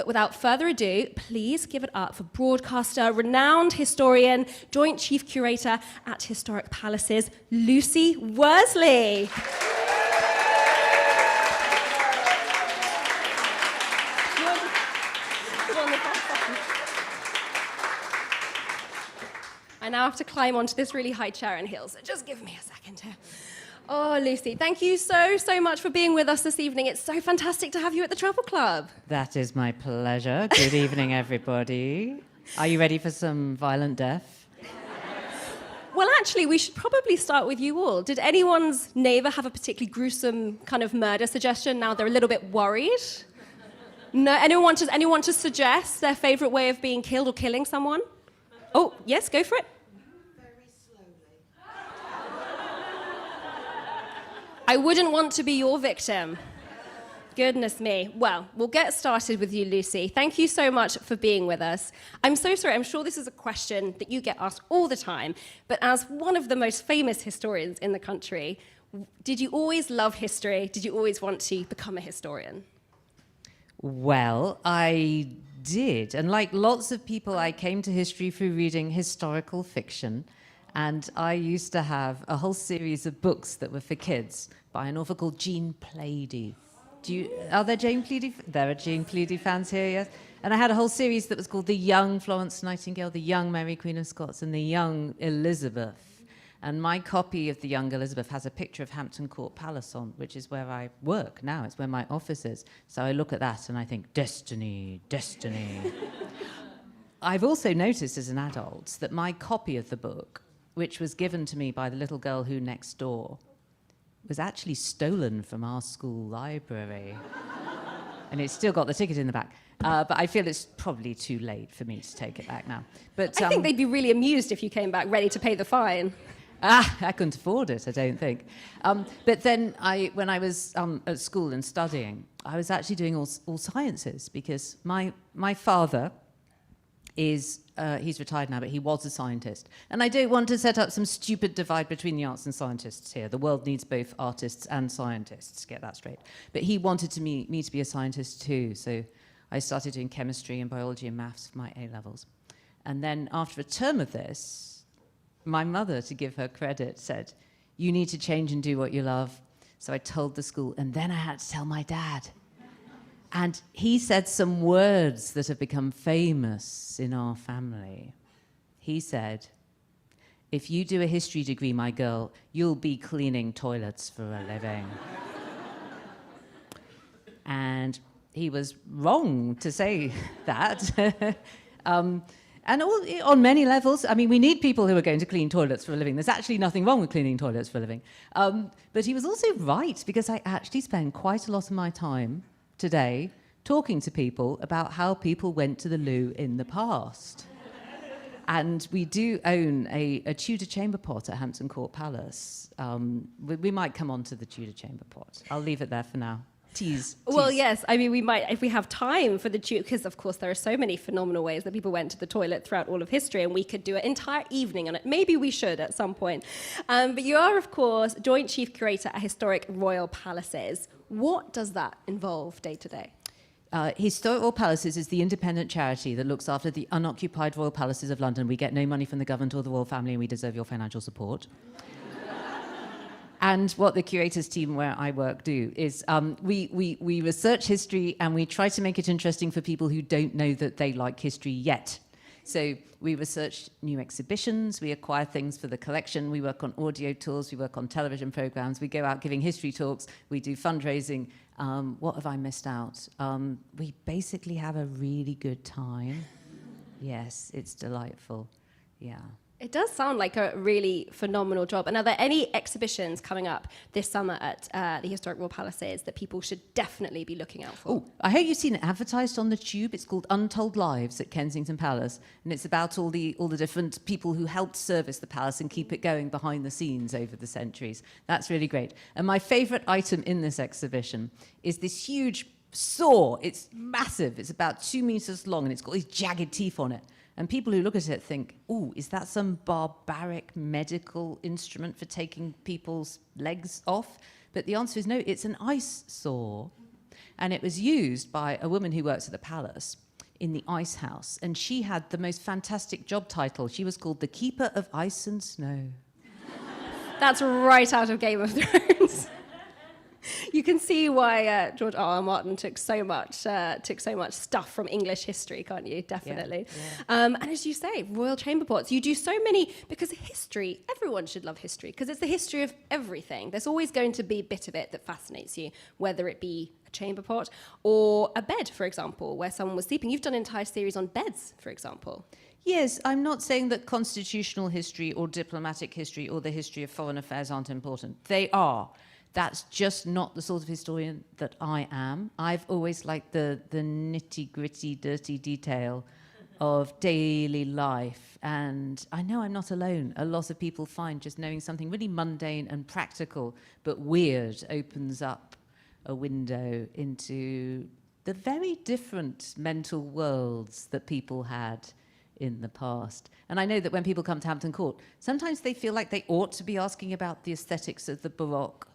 But without further ado, please give it up for broadcaster, renowned historian, joint chief curator at Historic Palaces, Lucy Worsley. I now have to climb onto this really high chair and heels, so just give me a second here. Oh, Lucy, thank you so much for being with us this evening. It's so fantastic to have you at the Travel Club. That is my pleasure. Good evening, everybody. Are you ready for some violent death? Well, actually, we should probably start with you all. Did anyone's neighbour have a particularly gruesome kind of murder suggestion? Now they're a little bit worried? No? Anyone want to suggest their favourite way of being killed or killing someone? Oh, yes, go for it. I wouldn't want to be your victim. Goodness me. Well, we'll get started with you, Lucy. Thank you so much for being with us. I'm so sorry, I'm sure this is a question that you get asked all the time, but as one of the most famous historians in the country, did you always love history? Did you always want to become a historian? Well, I did. And like lots of people, I came to history through reading historical fiction. And I used to have a whole series of books that were for kids by an author called Jean Plaidy. Are there Jane Plaidy? There are Jane Plaidy fans here, yes. And I had a whole series that was called The Young Florence Nightingale, The Young Mary Queen of Scots, and The Young Elizabeth. And my copy of The Young Elizabeth has a picture of Hampton Court Palace on, which is where I work now. It's where my office is. So I look at that and I think, destiny, destiny. I've also noticed as an adult that my copy of the book, which was given to me by the little girl who next door, was actually stolen from our school library. And it's still got the ticket in the back. But I feel it's probably too late for me to take it back now. But I think they'd be really amused if you came back ready to pay the fine. I couldn't afford it, I don't think. But then when I was at school and studying, I was actually doing all sciences because my father is, he's retired now, but he was a scientist. And I don't want to set up some stupid divide between the arts and scientists here. The world needs both artists and scientists, get that straight. But he wanted me to be a scientist too, so I started doing chemistry and biology and maths for my A-levels. And then after a term of this, my mother, to give her credit, said, "You need to change and do what you love." So I told the school, and then I had to tell my dad. And he said some words that have become famous in our family. He said, "If you do a history degree, my girl, you'll be cleaning toilets for a living." And he was wrong to say that. And on many levels, I mean, we need people who are going to clean toilets for a living. There's actually nothing wrong with cleaning toilets for a living. But he was also right, because I actually spend quite a lot of my time today talking to people about how people went to the loo in the past. And we do own a Tudor chamber pot at Hampton Court Palace. We might come on to the Tudor chamber pot. I'll leave it there for now. Tease. Well, yes, I mean, we might, if we have time for the Tudor, because of course there are so many phenomenal ways that people went to the toilet throughout all of history, and we could do an entire evening on it. Maybe we should at some point. But you are, of course, Joint Chief Curator at Historic Royal Palaces. What does that involve day to day? Historic Royal Palaces is the independent charity that looks after the unoccupied royal palaces of London. We get no money from the government or the royal family, and we deserve your financial support. And what the curators team where I work do is we research history and we try to make it interesting for people who don't know that they like history yet. So we research new exhibitions, we acquire things for the collection, we work on audio tours, we work on television programs, we go out giving history talks, we do fundraising. What have I missed out? We basically have a really good time. Yes, it's delightful. Yeah. It does sound like a really phenomenal job. And are there any exhibitions coming up this summer at the Historic Royal Palaces that people should definitely be looking out for? Oh, I hope you've seen it advertised on the Tube. It's called Untold Lives at Kensington Palace, and it's about all the different people who helped service the palace and keep it going behind the scenes over the centuries. That's really great. And my favourite item in this exhibition is this huge saw. It's massive. It's about 2 meters long, and it's got these jagged teeth on it. And people who look at it think, "Ooh, is that some barbaric medical instrument for taking people's legs off?" But the answer is no, it's an ice saw. And it was used by a woman who works at the palace in the ice house. And she had the most fantastic job title. She was called the Keeper of Ice and Snow. That's right out of Game of Thrones. You can see why George R.R. Martin took so much stuff from English history, can't you? Definitely. Yeah. And as you say, royal chamber pots. You do so many, because history, everyone should love history, because it's the history of everything. There's always going to be a bit of it that fascinates you, whether it be a chamber pot or a bed, for example, where someone was sleeping. You've done an entire series on beds, for example. Yes, I'm not saying that constitutional history or diplomatic history or the history of foreign affairs aren't important. They are. That's just not the sort of historian that I am. I've always liked the nitty-gritty, dirty detail of daily life. And I know I'm not alone. A lot of people find just knowing something really mundane and practical but weird opens up a window into the very different mental worlds that people had in the past. And I know that when people come to Hampton Court, sometimes they feel like they ought to be asking about the aesthetics of the Baroque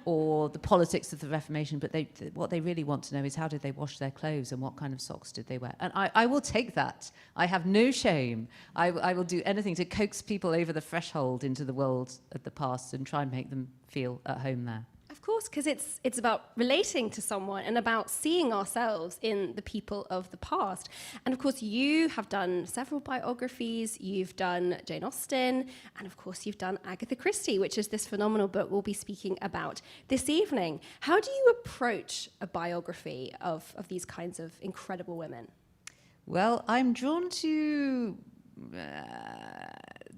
or the politics of the Reformation, but what they really want to know is how did they wash their clothes and what kind of socks did they wear? And I will take that. I have no shame. I will do anything to coax people over the threshold into the world of the past and try and make them feel at home there. Of course, because it's about relating to someone and about seeing ourselves in the people of the past. And of course, you have done several biographies. You've done Jane Austen, and of course, you've done Agatha Christie, which is this phenomenal book we'll be speaking about this evening. How do you approach a biography of these kinds of incredible women? Well, I'm drawn to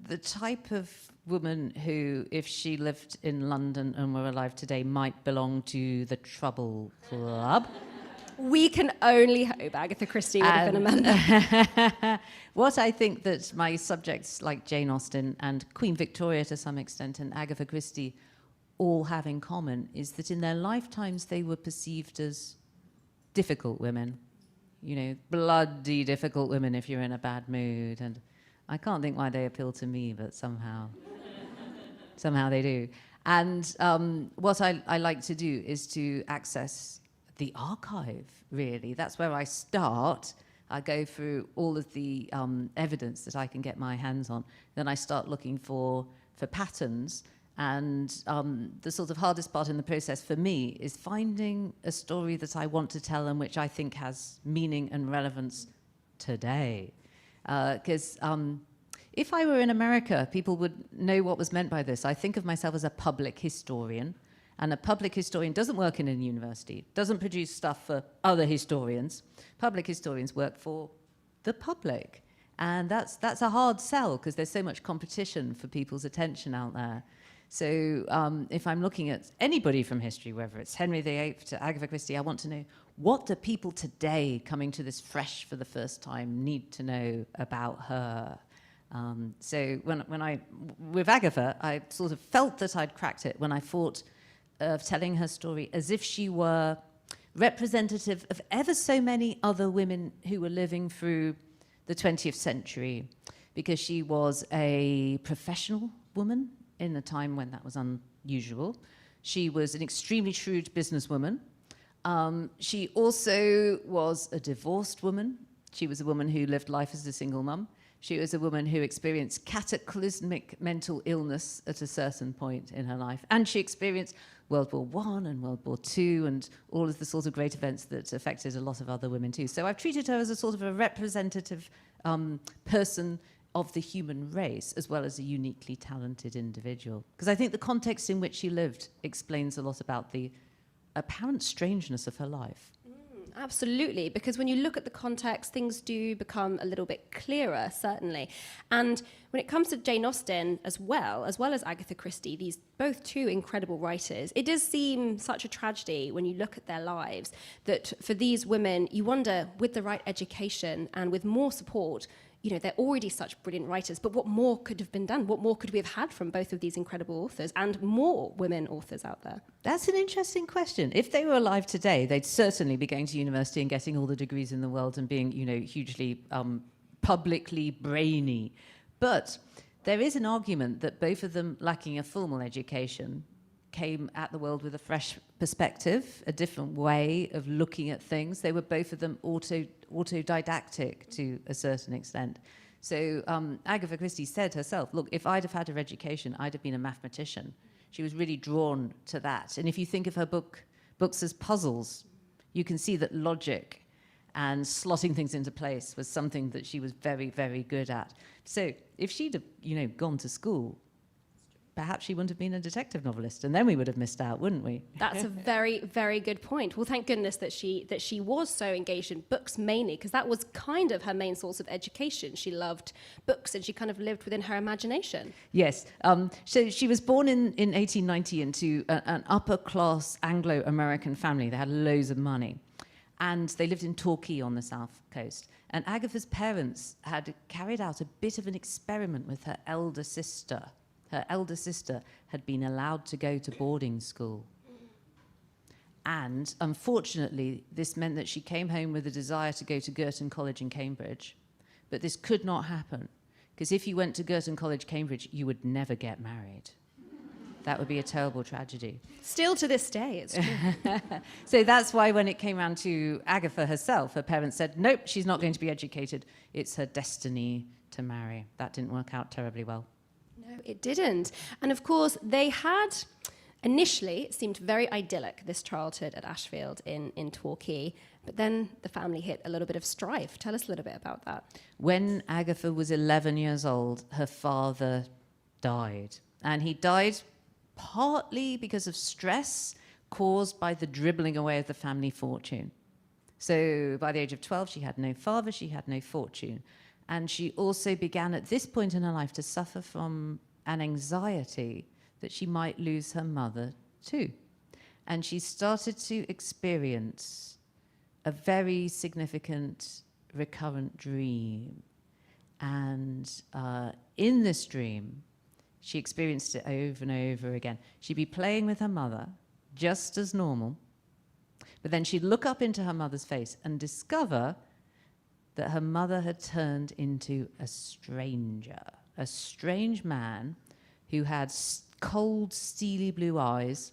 the type of woman who, if she lived in London and were alive today, might belong to the Trouble Club. We can only hope Agatha Christie would have been a member. What I think that my subjects like Jane Austen and Queen Victoria to some extent and Agatha Christie all have in common is that in their lifetimes they were perceived as difficult women. You know, bloody difficult women if you're in a bad mood. And I can't think why they appeal to me, but somehow they do. And what I like to do is to access the archive, really. That's where I start. I go through all of the evidence that I can get my hands on. Then I start looking for patterns. And the sort of hardest part in the process for me is finding a story that I want to tell and which I think has meaning and relevance today. Because if I were in America, people would know what was meant by this. I think of myself as a public historian, and a public historian doesn't work in a university, doesn't produce stuff for other historians. Public historians work for the public, and that's a hard sell because there's so much competition for people's attention out there. So if I'm looking at anybody from history, whether it's Henry VIII to Agatha Christie, I want to know, what do people today coming to this fresh for the first time need to know about her? So with Agatha, I sort of felt that I'd cracked it when I thought of telling her story as if she were representative of ever so many other women who were living through the 20th century, because she was a professional woman in a time when that was unusual. She was an extremely shrewd businesswoman. She also was a divorced woman. She was a woman who lived life as a single mum. She was a woman who experienced cataclysmic mental illness at a certain point in her life. And she experienced World War I and World War II and all of the sort of great events that affected a lot of other women too. So I've treated her as a sort of a representative person of the human race, as well as a uniquely talented individual. Because I think the context in which she lived explains a lot about the apparent strangeness of her life. Absolutely, because when you look at the context, things do become a little bit clearer, certainly. And when it comes to Jane Austen as well as Agatha Christie, these both two incredible writers, it does seem such a tragedy when you look at their lives that for these women, you wonder, with the right education and with more support, you know, they're already such brilliant writers, but what more could have been done? What more could we have had from both of these incredible authors and more women authors out there? That's an interesting question. If they were alive today, they'd certainly be going to university and getting all the degrees in the world and being, you know, hugely publicly brainy. But there is an argument that both of them lacking a formal education came at the world with a fresh perspective, a different way of looking at things. They were both of them autodidactic to a certain extent. So Agatha Christie said herself, look, if I'd have had her education, I'd have been a mathematician. She was really drawn to that. And if you think of her books as puzzles, you can see that logic and slotting things into place was something that she was very, very good at. So if she'd have, gone to school, perhaps she wouldn't have been a detective novelist, and then we would have missed out, wouldn't we? That's a very, very good point. Well, thank goodness that she was so engaged in books mainly, because that was kind of her main source of education. She loved books, and she kind of lived within her imagination. Yes. So she was born in 1890 into an upper-class Anglo-American family. They had loads of money, and they lived in Torquay on the south coast. And Agatha's parents had carried out a bit of an experiment with her elder sister. Her elder sister had been allowed to go to boarding school. And unfortunately, this meant that she came home with a desire to go to Girton College in Cambridge. But this could not happen, because if you went to Girton College, Cambridge, you would never get married. That would be a terrible tragedy. Still to this day, it's true. So that's why when it came round to Agatha herself, her parents said, nope, she's not going to be educated. It's her destiny to marry. That didn't work out terribly well. No, it didn't. And of course, they had, initially, it seemed very idyllic, this childhood at Ashfield in Torquay. But then the family hit a little bit of strife. Tell us a little bit about that. When Agatha was 11 years old, her father died. And he died partly because of stress caused by the dribbling away of the family fortune. So by the age of 12, she had no father, she had no fortune. And she also began at this point in her life to suffer from an anxiety that she might lose her mother too. And she started to experience a very significant recurrent dream. And in this dream, she experienced it over and over again. She'd be playing with her mother, just as normal, but then she'd look up into her mother's face and discover that her mother had turned into a stranger, a strange man who had cold, steely blue eyes,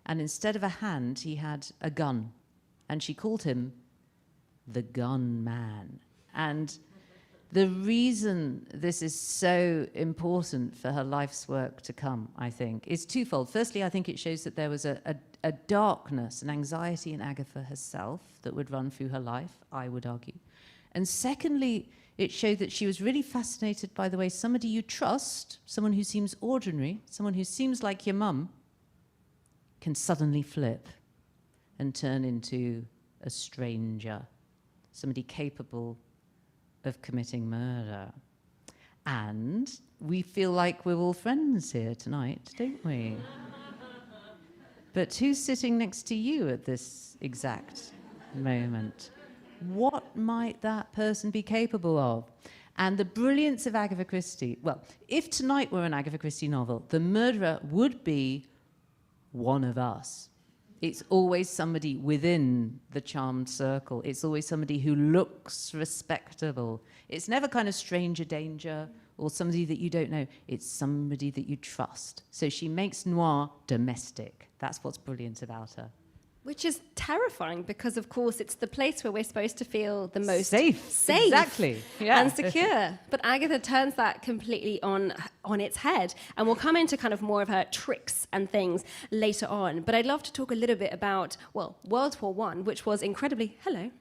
and instead of a hand, he had a gun. And she called him the Gun Man. And the reason this is so important for her life's work to come, I think, is twofold. Firstly, I think it shows that there was a darkness, an anxiety in Agatha herself that would run through her life, I would argue. And secondly, it showed that she was really fascinated by the way somebody you trust, someone who seems ordinary, someone who seems like your mum, can suddenly flip and turn into a stranger, somebody capable of committing murder. And we feel like we're all friends here tonight, don't we? But who's sitting next to you at this exact moment? What might that person be capable of? And the brilliance of Agatha Christie, well, if tonight were an Agatha Christie novel, the murderer would be one of us. It's always somebody within the charmed circle. It's always somebody who looks respectable. It's never kind of stranger danger or somebody that you don't know. It's somebody that you trust. So she makes noir domestic. That's what's brilliant about her. Which is terrifying because, of course, it's the place where we're supposed to feel the most safe. Exactly. Yeah. And secure. But Agatha turns that completely on its head. And we'll come into kind of more of her tricks and things later on. But I'd love to talk a little bit about, well, World War I, which was incredibly... Hello.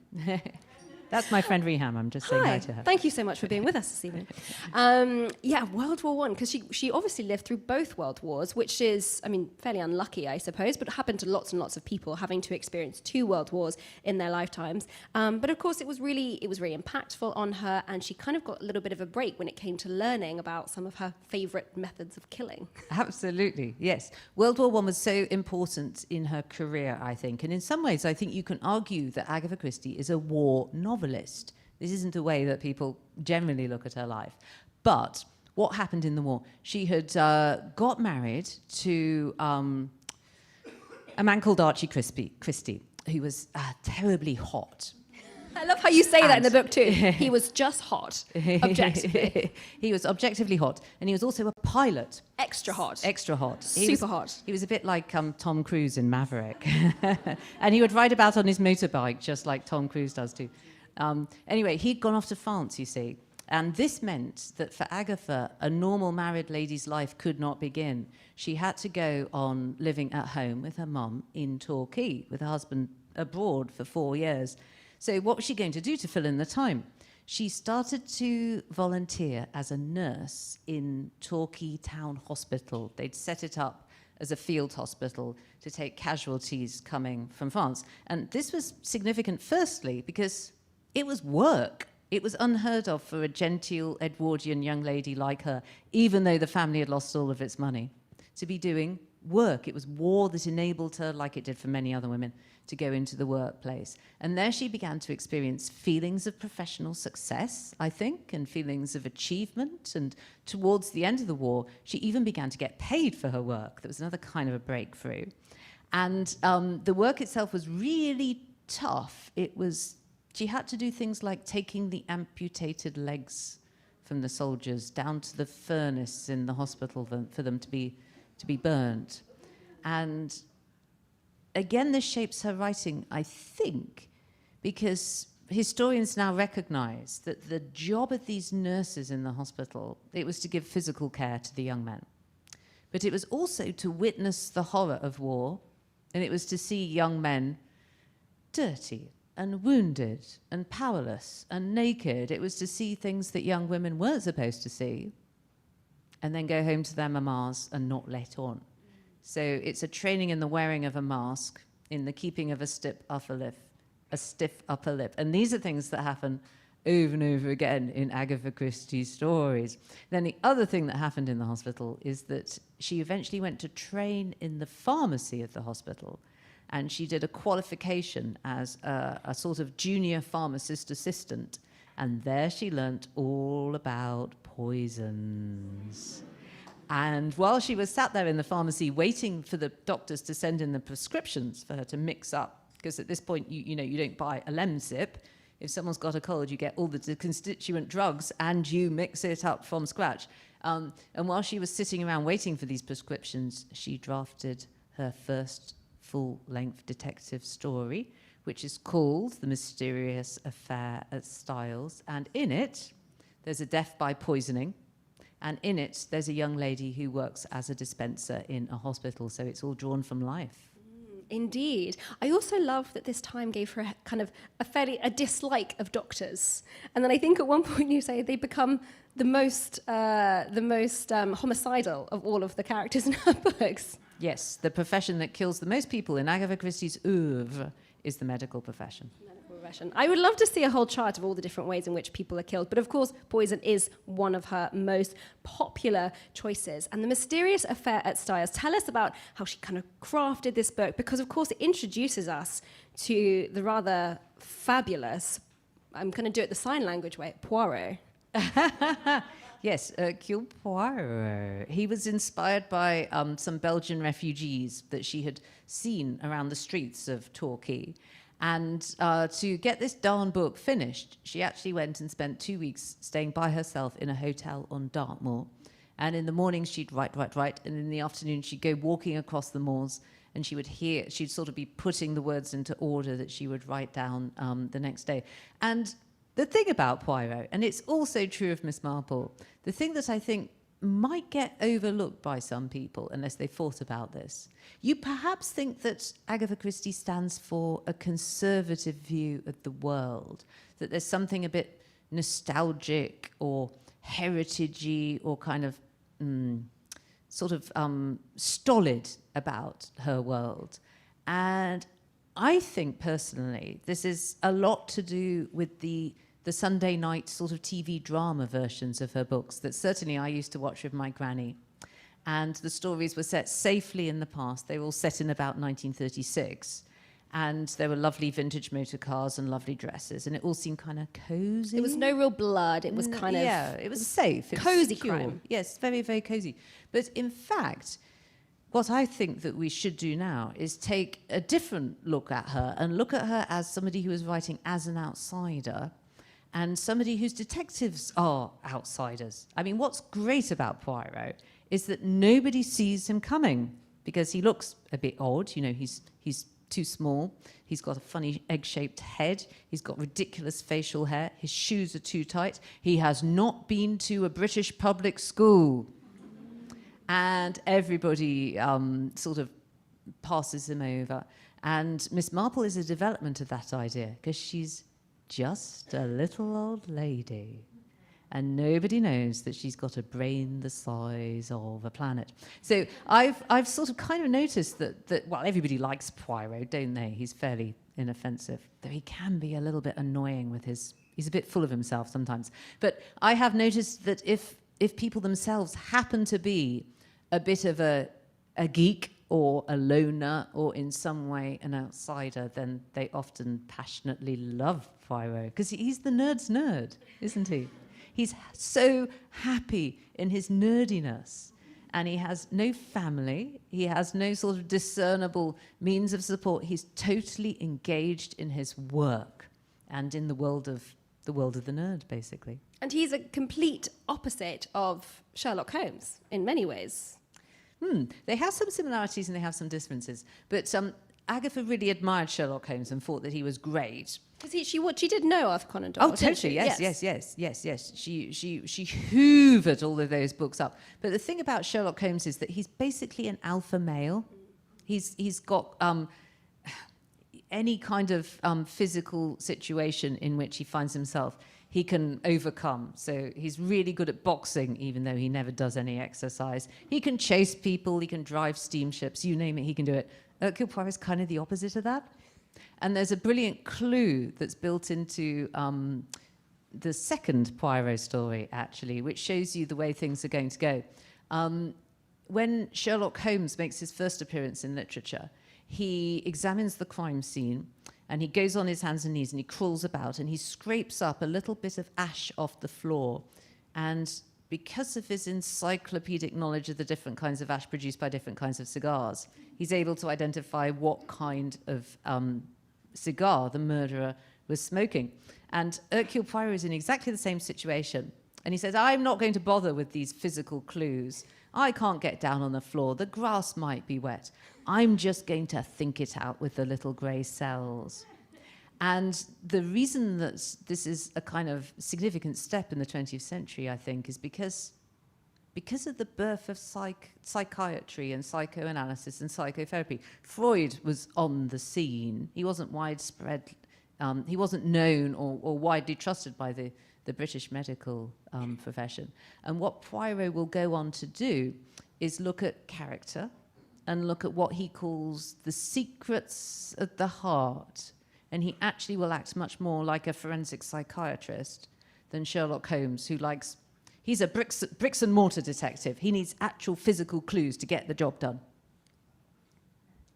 That's my friend Reham. I'm just saying hi to her. Thank you so much for being with us this evening. Yeah, World War I, because she obviously lived through both world wars, which is, I mean, fairly unlucky, I suppose, but happened to lots and lots of people having to experience 2 world wars in their lifetimes. But of course, it was really impactful on her, and she kind of got a little bit of a break when it came to learning about some of her favourite methods of killing. Absolutely, yes. World War I was so important in her career, I think, and in some ways, I think you can argue that Agatha Christie is a war novelist. This isn't the way that people generally look at her life. But what happened in the war? She had got married to a man called Archie Christie, who was terribly hot. I love how you say that in the book too. He was just hot, objectively. He was objectively hot, and he was also a pilot. Extra hot. Extra hot. Super hot. He was a bit like Tom Cruise in Maverick. And he would ride about on his motorbike, just like Tom Cruise does too. Anyway, he'd gone off to France, you see. And this meant that for Agatha, a normal married lady's life could not begin. She had to go on living at home with her mum in Torquay, with her husband abroad for 4 years. So what was she going to do to fill in the time? She started to volunteer as a nurse in Torquay Town Hospital. They'd set it up as a field hospital to take casualties coming from France. And this was significant, firstly, because it was work. It was unheard of for a genteel Edwardian young lady like her, even though the family had lost all of its money, to be doing work. It was war that enabled her, like it did for many other women, to go into the workplace. And there she began to experience feelings of professional success, I think, and feelings of achievement. And towards the end of the war, she even began to get paid for her work. That was another kind of a breakthrough. And the work itself was really tough. She had to do things like taking the amputated legs from the soldiers down to the furnace in the hospital for them to be burnt. And again, this shapes her writing, I think, because historians now recognize that the job of these nurses in the hospital, it was to give physical care to the young men. But it was also to witness the horror of war, and it was to see young men dirty and wounded and powerless and naked. It was to see things that young women weren't supposed to see, and then go home to their mamas and not let on. So it's a training in the wearing of a mask, in the keeping of a stiff upper lip. And these are things that happen over and over again in Agatha Christie's stories. Then the other thing that happened in the hospital is that she eventually went to train in the pharmacy of the hospital, and she did a qualification as a sort of junior pharmacist assistant. And there she learnt all about poisons. And while she was sat there in the pharmacy waiting for the doctors to send in the prescriptions for her to mix up, because at this point, you don't buy a Lemsip. If someone's got a cold, you get all the constituent drugs and you mix it up from scratch. And while she was sitting around waiting for these prescriptions, she drafted her first full-length detective story, which is called The Mysterious Affair at Styles. And in it, there's a death by poisoning. And in it, there's a young lady who works as a dispenser in a hospital. So it's all drawn from life. Indeed. I also love that this time gave her a dislike of doctors. And then I think at one point you say they become the most homicidal of all of the characters in her books. Yes, the profession that kills the most people in Agatha Christie's oeuvre is the medical profession. I would love to see a whole chart of all the different ways in which people are killed, but of course poison is one of her most popular choices. And The Mysterious Affair at Styles, tell us about how she kind of crafted this book, because of course it introduces us to the rather fabulous, I'm going to do it the sign language way, Poirot. Yes, Hercule Poirot. He was inspired by some Belgian refugees that she had seen around the streets of Torquay. And to get this darn book finished, she actually went and spent 2 weeks staying by herself in a hotel on Dartmoor. And in the morning, she'd write. And in the afternoon, she'd go walking across the moors, and she'd sort of be putting the words into order that she would write down the next day. And the thing about Poirot, and it's also true of Miss Marple, the thing that I think might get overlooked by some people unless they thought about this. You perhaps think that Agatha Christie stands for a conservative view of the world, that there's something a bit nostalgic or heritagey or kind of stolid about her world. And I think personally this is a lot to do with the Sunday night sort of TV drama versions of her books that certainly I used to watch with my granny. And the stories were set safely in the past. They were all set in about 1936. And there were lovely vintage motor cars and lovely dresses. And it all seemed kind of cozy. There was no real blood. It was kind of... Yeah, it was safe. It cozy was secure. crime. Yes, very, very cozy. But in fact, What I think that we should do now is take a different look at her and look at her as somebody who is writing as an outsider and somebody whose detectives are outsiders. I mean, what's great about Poirot is that nobody sees him coming because he looks a bit odd. You know, he's too small. He's got a funny egg-shaped head. He's got ridiculous facial hair. His shoes are too tight. He has not been to a British public school. And everybody sort of passes him over. And Miss Marple is a development of that idea because she's just a little old lady. And nobody knows that she's got a brain the size of a planet. So I've sort of kind of noticed that well, everybody likes Poirot, don't they? He's fairly inoffensive, though he can be a little bit annoying with he's a bit full of himself sometimes. But I have noticed that if people themselves happen to be a bit of a geek or a loner or in some way an outsider, then they often passionately love Poirot because he's the nerd's nerd, isn't he? He's so happy in his nerdiness, and he has no family. He has no sort of discernible means of support. He's totally engaged in his work and in the world of the nerd, basically. And he's a complete opposite of Sherlock Holmes in many ways. They have some similarities and they have some differences. But Agatha really admired Sherlock Holmes and thought that he was great. Because she did know Arthur Conan Doyle. Oh, totally. Yes. She hoovered all of those books up. But the thing about Sherlock Holmes is that he's basically an alpha male. He's got any kind of physical situation in which he finds himself, he can overcome. So he's really good at boxing, even though he never does any exercise. He can chase people, he can drive steamships, you name it, he can do it. Hercule Poirot is kind of the opposite of that. And there's a brilliant clue that's built into the second Poirot story, actually, which shows you the way things are going to go. When Sherlock Holmes makes his first appearance in literature, he examines the crime scene, and he goes on his hands and knees and he crawls about and he scrapes up a little bit of ash off the floor. And because of his encyclopedic knowledge of the different kinds of ash produced by different kinds of cigars, he's able to identify what kind of cigar the murderer was smoking. And Hercule Poirot is in exactly the same situation. And he says, I'm not going to bother with these physical clues. I can't get down on the floor. The grass might be wet. I'm just going to think it out with the little grey cells. And the reason that this is a kind of significant step in the 20th century, I think, is because of the birth of psychiatry and psychoanalysis and psychotherapy. Freud was on the scene. He wasn't widespread. He wasn't known or widely trusted by the British medical profession. And what Poirot will go on to do is look at character and look at what he calls the secrets of the heart. And he actually will act much more like a forensic psychiatrist than Sherlock Holmes, who likes... He's a bricks and mortar detective. He needs actual physical clues to get the job done.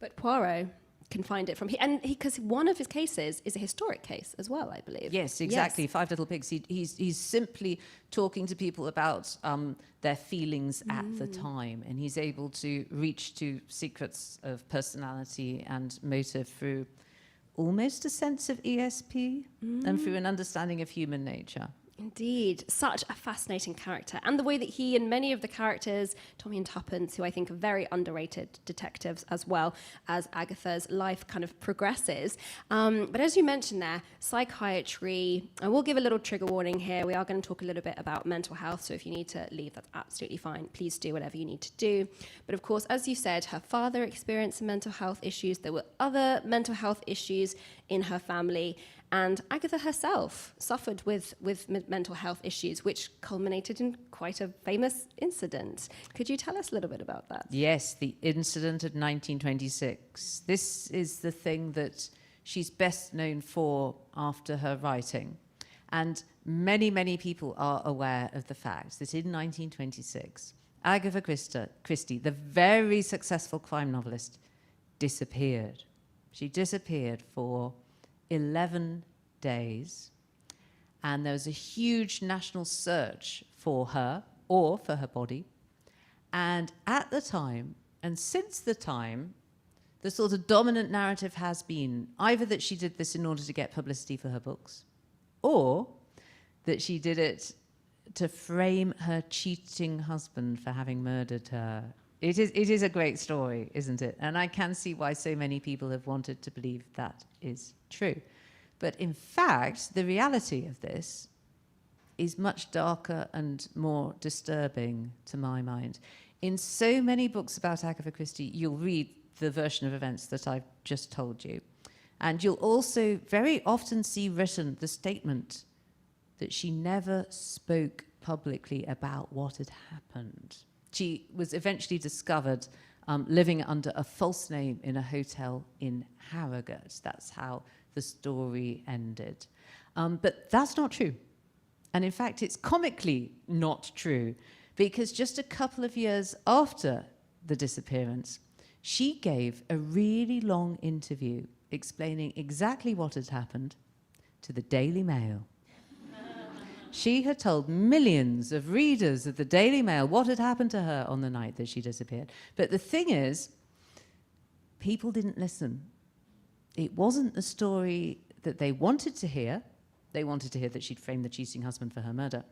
But Poirot can find it from... Because one of his cases is a historic case as well, I believe. Yes, exactly. Yes. Five Little Pigs. He's simply talking to people about their feelings at the time, and he's able to reach to secrets of personality and motive through almost a sense of ESP and through an understanding of human nature. Indeed, such a fascinating character. And the way that he and many of the characters, Tommy and Tuppence, who I think are very underrated detectives, as well as Agatha's life kind of progresses. But as you mentioned there, psychiatry, I will give a little trigger warning here. We are going to talk a little bit about mental health, so if you need to leave, that's absolutely fine. Please do whatever you need to do. But of course, as you said, her father experienced some mental health issues. There were other mental health issues in her family. And Agatha herself suffered with mental health issues, which culminated in quite a famous incident. Could you tell us a little bit about that? Yes, the incident of 1926. This is the thing that she's best known for after her writing. And many, many people are aware of the fact that in 1926, Agatha Christie, the very successful crime novelist, disappeared. She disappeared for 11 days, and there was a huge national search for her or for her body. And at the time, And since the time, the sort of dominant narrative has been either that she did this in order to get publicity for her books, or that she did it to frame her cheating husband for having murdered her. It is a great story, isn't it? And I can see why so many people have wanted to believe that is true. But in fact, the reality of this is much darker and more disturbing to my mind. In so many books about Agatha Christie, you'll read the version of events that I've just told you. And you'll also very often see written the statement that she never spoke publicly about what had happened. She was eventually discovered living under a false name in a hotel in Harrogate. That's how the story ended. But that's not true. And in fact, it's comically not true, because just a couple of years after the disappearance, she gave a really long interview explaining exactly what had happened to the Daily Mail. She had told millions of readers of the Daily Mail what had happened to her on the night that she disappeared. But the thing is, people didn't listen. It wasn't the story that they wanted to hear. They wanted to hear that she'd framed the cheating husband for her murder.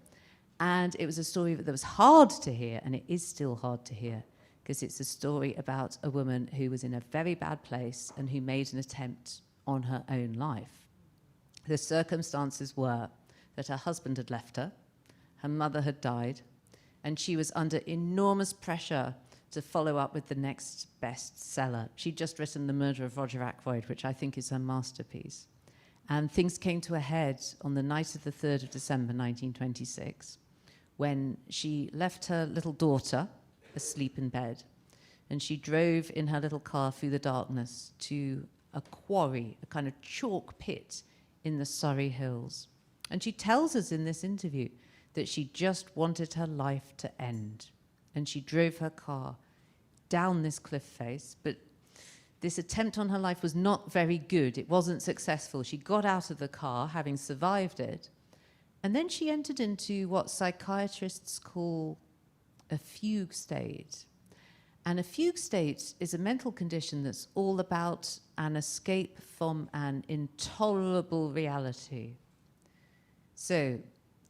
And it was a story that was hard to hear, and it is still hard to hear, because it's a story about a woman who was in a very bad place and who made an attempt on her own life. The circumstances were that her husband had left her, her mother had died, and she was under enormous pressure to follow up with the next bestseller. She'd just written The Murder of Roger Ackroyd, which I think is her masterpiece. And things came to a head on the night of the 3rd of December, 1926, when she left her little daughter asleep in bed, and she drove in her little car through the darkness to a quarry, a kind of chalk pit in the Surrey Hills. And she tells us in this interview that she just wanted her life to end. And she drove her car down this cliff face, but this attempt on her life was not very good. It wasn't successful. She got out of the car, having survived it, and then she entered into what psychiatrists call a fugue state. And a fugue state is a mental condition that's all about an escape from an intolerable reality. So,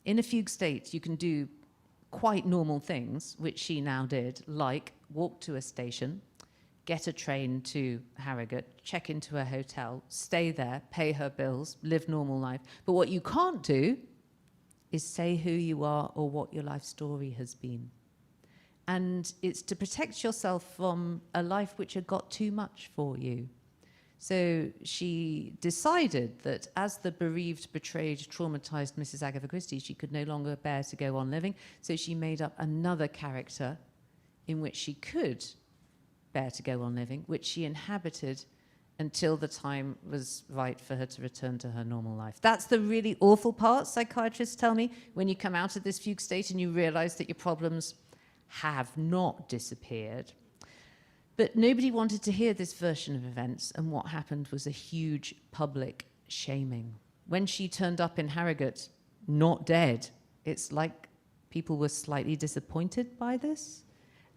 in a fugue state, you can do quite normal things, which she now did, like walk to a station, get a train to Harrogate, check into a hotel, stay there, pay her bills, live normal life. But what you can't do is say who you are or what your life story has been. And it's to protect yourself from a life which had got too much for you. So she decided that as the bereaved, betrayed, traumatized Mrs. Agatha Christie, she could no longer bear to go on living. So she made up another character in which she could bear to go on living, which she inhabited until the time was right for her to return to her normal life. That's the really awful part, psychiatrists tell me, when you come out of this fugue state and you realize that your problems have not disappeared. But nobody wanted to hear this version of events, and what happened was a huge public shaming. When she turned up in Harrogate, not dead, it's like people were slightly disappointed by this.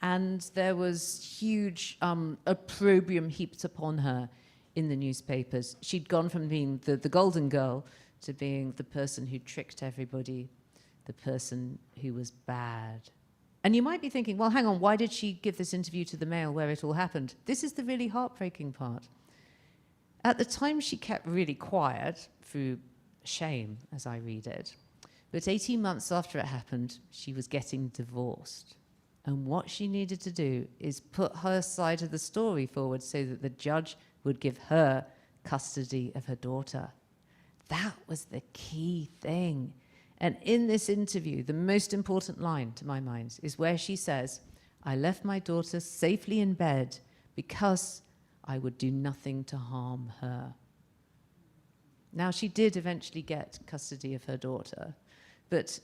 And there was huge opprobrium heaped upon her in the newspapers. She'd gone from being the golden girl to being the person who tricked everybody, the person who was bad. And you might be thinking, well, hang on, why did she give this interview to the Mail where it all happened? This is the really heartbreaking part. At the time, she kept really quiet through shame, as I read it. But 18 months after it happened, she was getting divorced. And what she needed to do is put her side of the story forward so that the judge would give her custody of her daughter. That was the key thing. And in this interview, the most important line, to my mind, is where she says, "I left my daughter safely in bed because I would do nothing to harm her." Now, she did eventually get custody of her daughter, but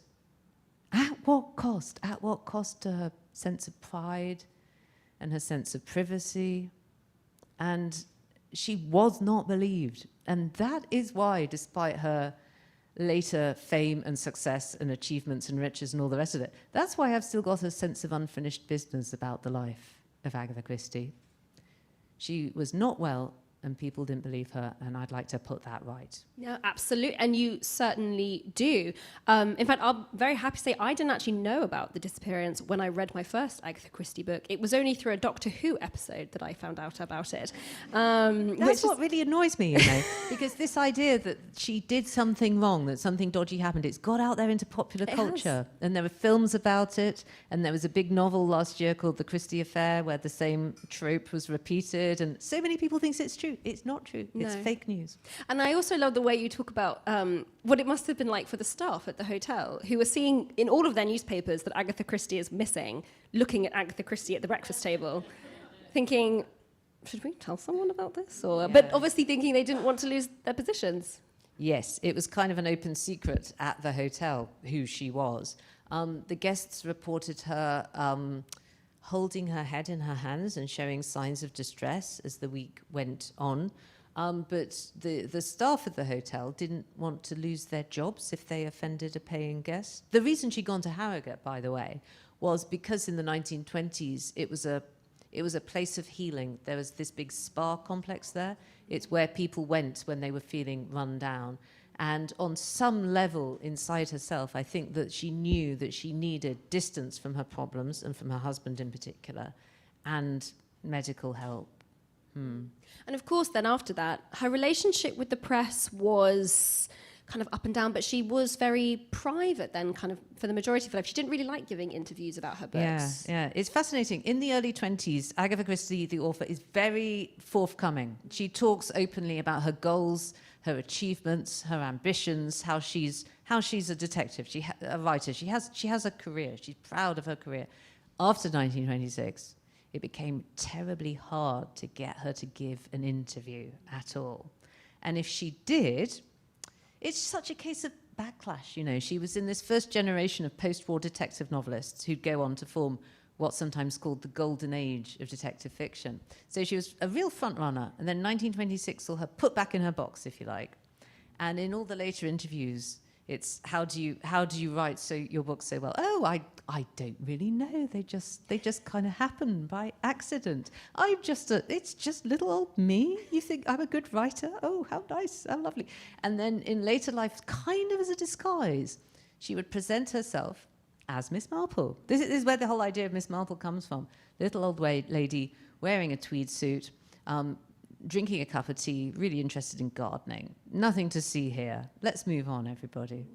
at what cost? At what cost to her sense of pride and her sense of privacy? And she was not believed. And that is why, despite her later fame and success and achievements and riches and all the rest of it, that's why I've still got a sense of unfinished business about the life of Agatha Christie. She was not well, and people didn't believe her, and I'd like to put that right. Yeah, absolutely, and you certainly do. In fact, I'm very happy to say I didn't actually know about the disappearance when I read my first Agatha Christie book. It was only through a Doctor Who episode that I found out about it. That's what really annoys me, because this idea that she did something wrong, that something dodgy happened, it's got out there into popular culture, and there were films about it, and there was a big novel last year called The Christie Affair, where the same trope was repeated, and so many people think it's true. It's not true. It's fake news. And I also love the way you talk about what it must have been like for the staff at the hotel, who were seeing in all of their newspapers that Agatha Christie is missing, looking at Agatha Christie at the breakfast table, thinking, should we tell someone about this? But obviously thinking they didn't want to lose their positions. Yes, it was kind of an open secret at the hotel who she was. The guests reported her holding her head in her hands and showing signs of distress as the week went on. But the staff at the hotel didn't want to lose their jobs if they offended a paying guest. The reason she'd gone to Harrogate, by the way, was because in the 1920s it was a place of healing. There was this big spa complex there. It's where people went when they were feeling run down. And on some level inside herself, I think that she knew that she needed distance from her problems and from her husband in particular, and medical help. And of course, then after that, her relationship with the press was kind of up and down, but she was very private then, kind of for the majority of her life. She didn't really like giving interviews about her books. Yeah. It's fascinating. In the early 20s, Agatha Christie, the author, is very forthcoming. She talks openly about her goals, her achievements, her ambitions, how she's a detective, a writer. She has a career. She's proud of her career. After 1926, it became terribly hard to get her to give an interview at all. And if she did, it's such a case of backlash. She was in this first generation of post-war detective novelists who'd go on to form what's sometimes called the golden age of detective fiction. So she was a real front runner. And then 1926 saw her put back in her box, if you like. And in all the later interviews, it's how do you write your book so well? Oh, I don't really know. They just kind of happen by accident. It's just little old me. You think I'm a good writer? Oh, how nice, how lovely. And then in later life, kind of as a disguise, she would present herself as Miss Marple. This is where the whole idea of Miss Marple comes from. Little old lady wearing a tweed suit, drinking a cup of tea, really interested in gardening. Nothing to see here. Let's move on, everybody.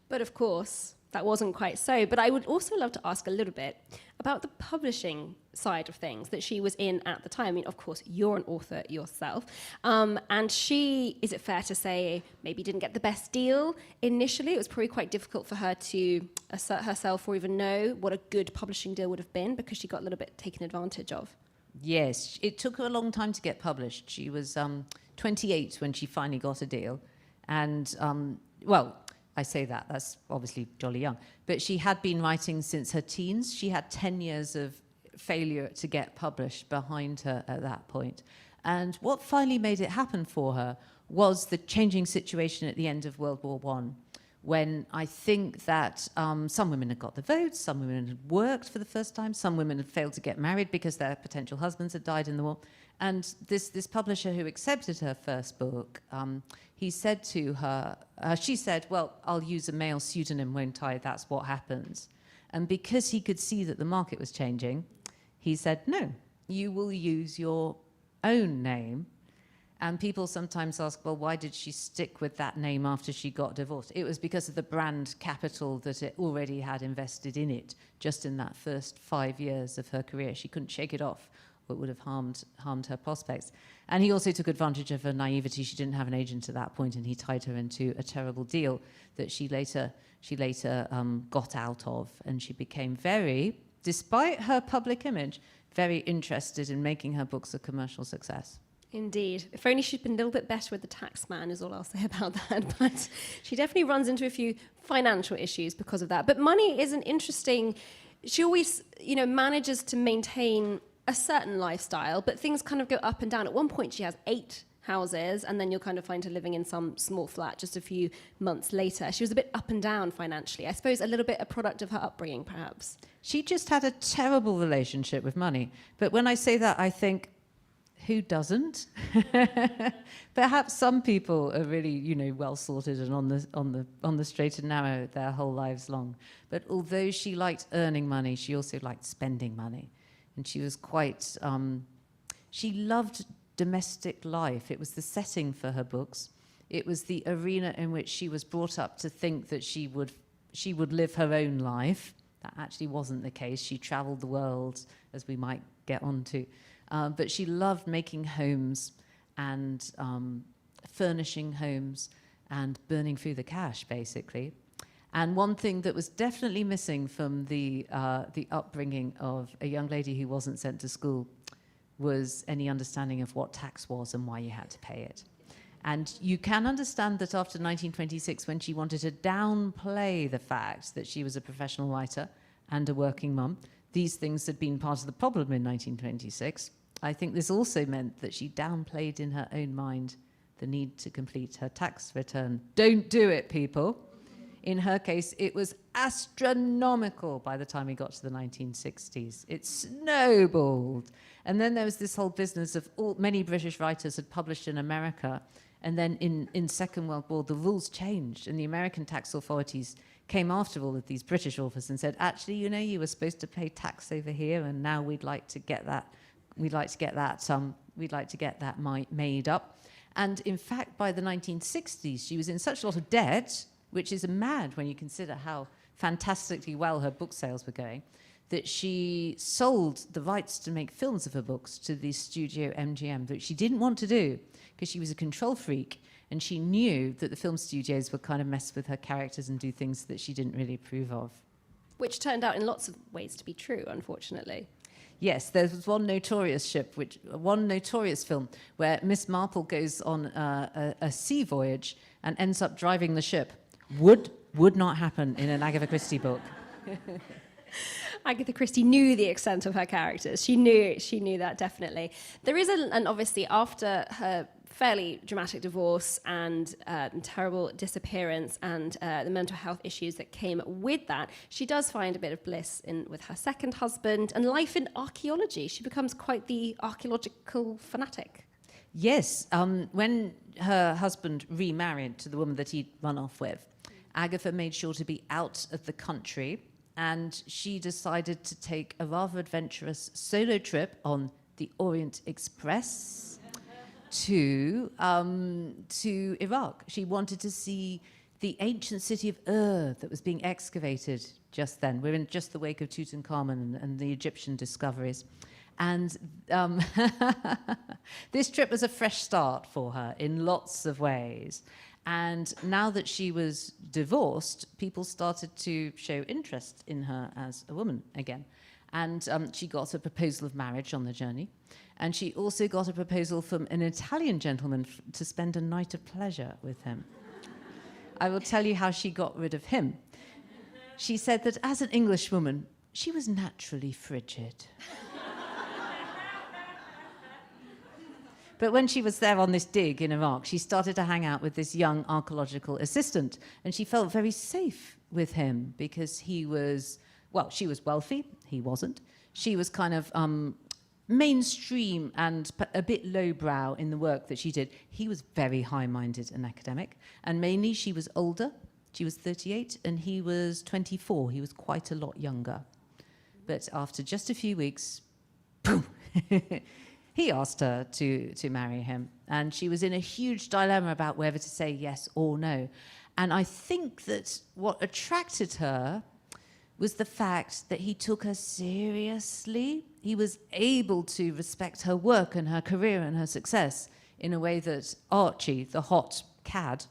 But of course, that wasn't quite so. But I would also love to ask a little bit about the publishing side of things that she was in at the time. I mean, of course, you're an author yourself. And she, is it fair to say, maybe didn't get the best deal initially? It was probably quite difficult for her to assert herself or even know what a good publishing deal would have been, because she got a little bit taken advantage of. Yes, it took her a long time to get published. She was 28 when she finally got a deal. And, I say that's obviously jolly young. But she had been writing since her teens. She had 10 years of failure to get published behind her at that point. And what finally made it happen for her was the changing situation at the end of World War I, when I think that some women had got the votes, some women had worked for the first time, some women had failed to get married because their potential husbands had died in the war. And this publisher who accepted her first book, he said to her, she said, well, I'll use a male pseudonym, won't I? That's what happens. And because he could see that the market was changing, he said, no, you will use your own name. And people sometimes ask, well, why did she stick with that name after she got divorced? It was because of the brand capital that it already had invested in it just in that first 5 years of her career. She couldn't shake it off, or it would have harmed her prospects. And he also took advantage of her naivety. She didn't have an agent at that point, and he tied her into a terrible deal that she later got out of. And she became very, despite her public image, very interested in making her books a commercial success. Indeed. If only she'd been a little bit better with the tax man is all I'll say about that. But she definitely runs into a few financial issues because of that. But money is an interesting... She always, manages to maintain a certain lifestyle, but things kind of go up and down. At one point, she has 8 houses, and then you'll kind of find her living in some small flat just a few months later. She was a bit up and down financially. I suppose a little bit a product of her upbringing, perhaps. She just had a terrible relationship with money. But when I say that, I think, who doesn't? Perhaps some people are really, well sorted and on the straight and narrow their whole lives long. But although she liked earning money, she also liked spending money, and she was quite. She loved domestic life. It was the setting for her books. It was the arena in which she was brought up to think that she would live her own life. That actually wasn't the case. She traveled the world, as we might get onto. But she loved making homes and furnishing homes and burning through the cash, basically. And one thing that was definitely missing from the upbringing of a young lady who wasn't sent to school was any understanding of what tax was and why you had to pay it. And you can understand that after 1926, when she wanted to downplay the fact that she was a professional writer and a working mum, these things had been part of the problem in 1926. I think this also meant that she downplayed in her own mind the need to complete her tax return. Don't do it, people. In her case, it was astronomical by the time we got to the 1960s. It snowballed. And then there was this whole business of many British writers had published in America. And then in Second World War, the rules changed. And the American tax authorities came after all of these British authors and said, actually, you were supposed to pay tax over here, and now we'd like to get that made up. And in fact, by the 1960s, she was in such a lot of debt, which is mad when you consider how fantastically well her book sales were going, that she sold the rights to make films of her books to the studio MGM, which she didn't want to do because she was a control freak, and she knew that the film studios would kind of mess with her characters and do things that she didn't really approve of. Which turned out in lots of ways to be true, unfortunately. Yes, there was one notorious film where Miss Marple goes on a sea voyage and ends up driving the ship. Would not happen in an Agatha Christie book. Agatha Christie knew the extent of her characters. She knew that, definitely. There is and obviously after her fairly dramatic divorce and terrible disappearance and the mental health issues that came with that, she does find a bit of bliss with her second husband and life in archaeology. She becomes quite the archaeological fanatic. Yes, when her husband remarried to the woman that he'd run off with, Agatha made sure to be out of the country, and she decided to take a rather adventurous solo trip on the Orient Express to Iraq. She wanted to see the ancient city of Ur that was being excavated just then. We're in just the wake of Tutankhamun and the Egyptian discoveries. And this trip was a fresh start for her in lots of ways. And now that she was divorced, people started to show interest in her as a woman again. And she got a proposal of marriage on the journey. And she also got a proposal from an Italian gentleman to spend a night of pleasure with him. I will tell you how she got rid of him. She said that as an English woman, she was naturally frigid. But when she was there on this dig in Iraq, she started to hang out with this young archaeological assistant, and she felt very safe with him because she was wealthy, he wasn't. She was kind of mainstream and a bit lowbrow in the work that she did. He was very high-minded and academic, and mainly she was older. She was 38, and he was 24. He was quite a lot younger. But after just a few weeks, boom, he asked her to marry him. And she was in a huge dilemma about whether to say yes or no. And I think that what attracted her was the fact that he took her seriously. He was able to respect her work and her career and her success in a way that Archie, the hot cad,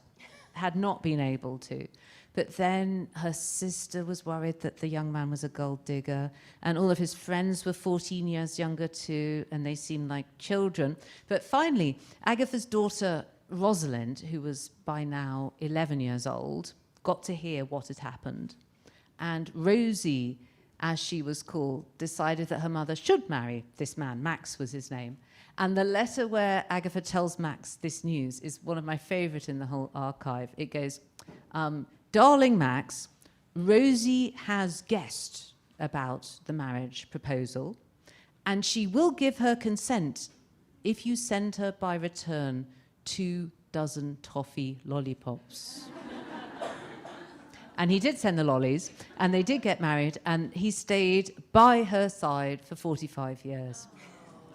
had not been able to. But then her sister was worried that the young man was a gold digger, and all of his friends were 14 years younger too, and they seemed like children. But finally, Agatha's daughter, Rosalind, who was by now 11 years old, got to hear what had happened. And Rosie, as she was called, decided that her mother should marry this man. Max was his name. And the letter where Agatha tells Max this news is one of my favorite in the whole archive. It goes, "Darling Max, Rosie has guessed about the marriage proposal, and she will give her consent if you send her by return 2 dozen toffee lollipops." And he did send the lollies, and they did get married, and he stayed by her side for 45 years.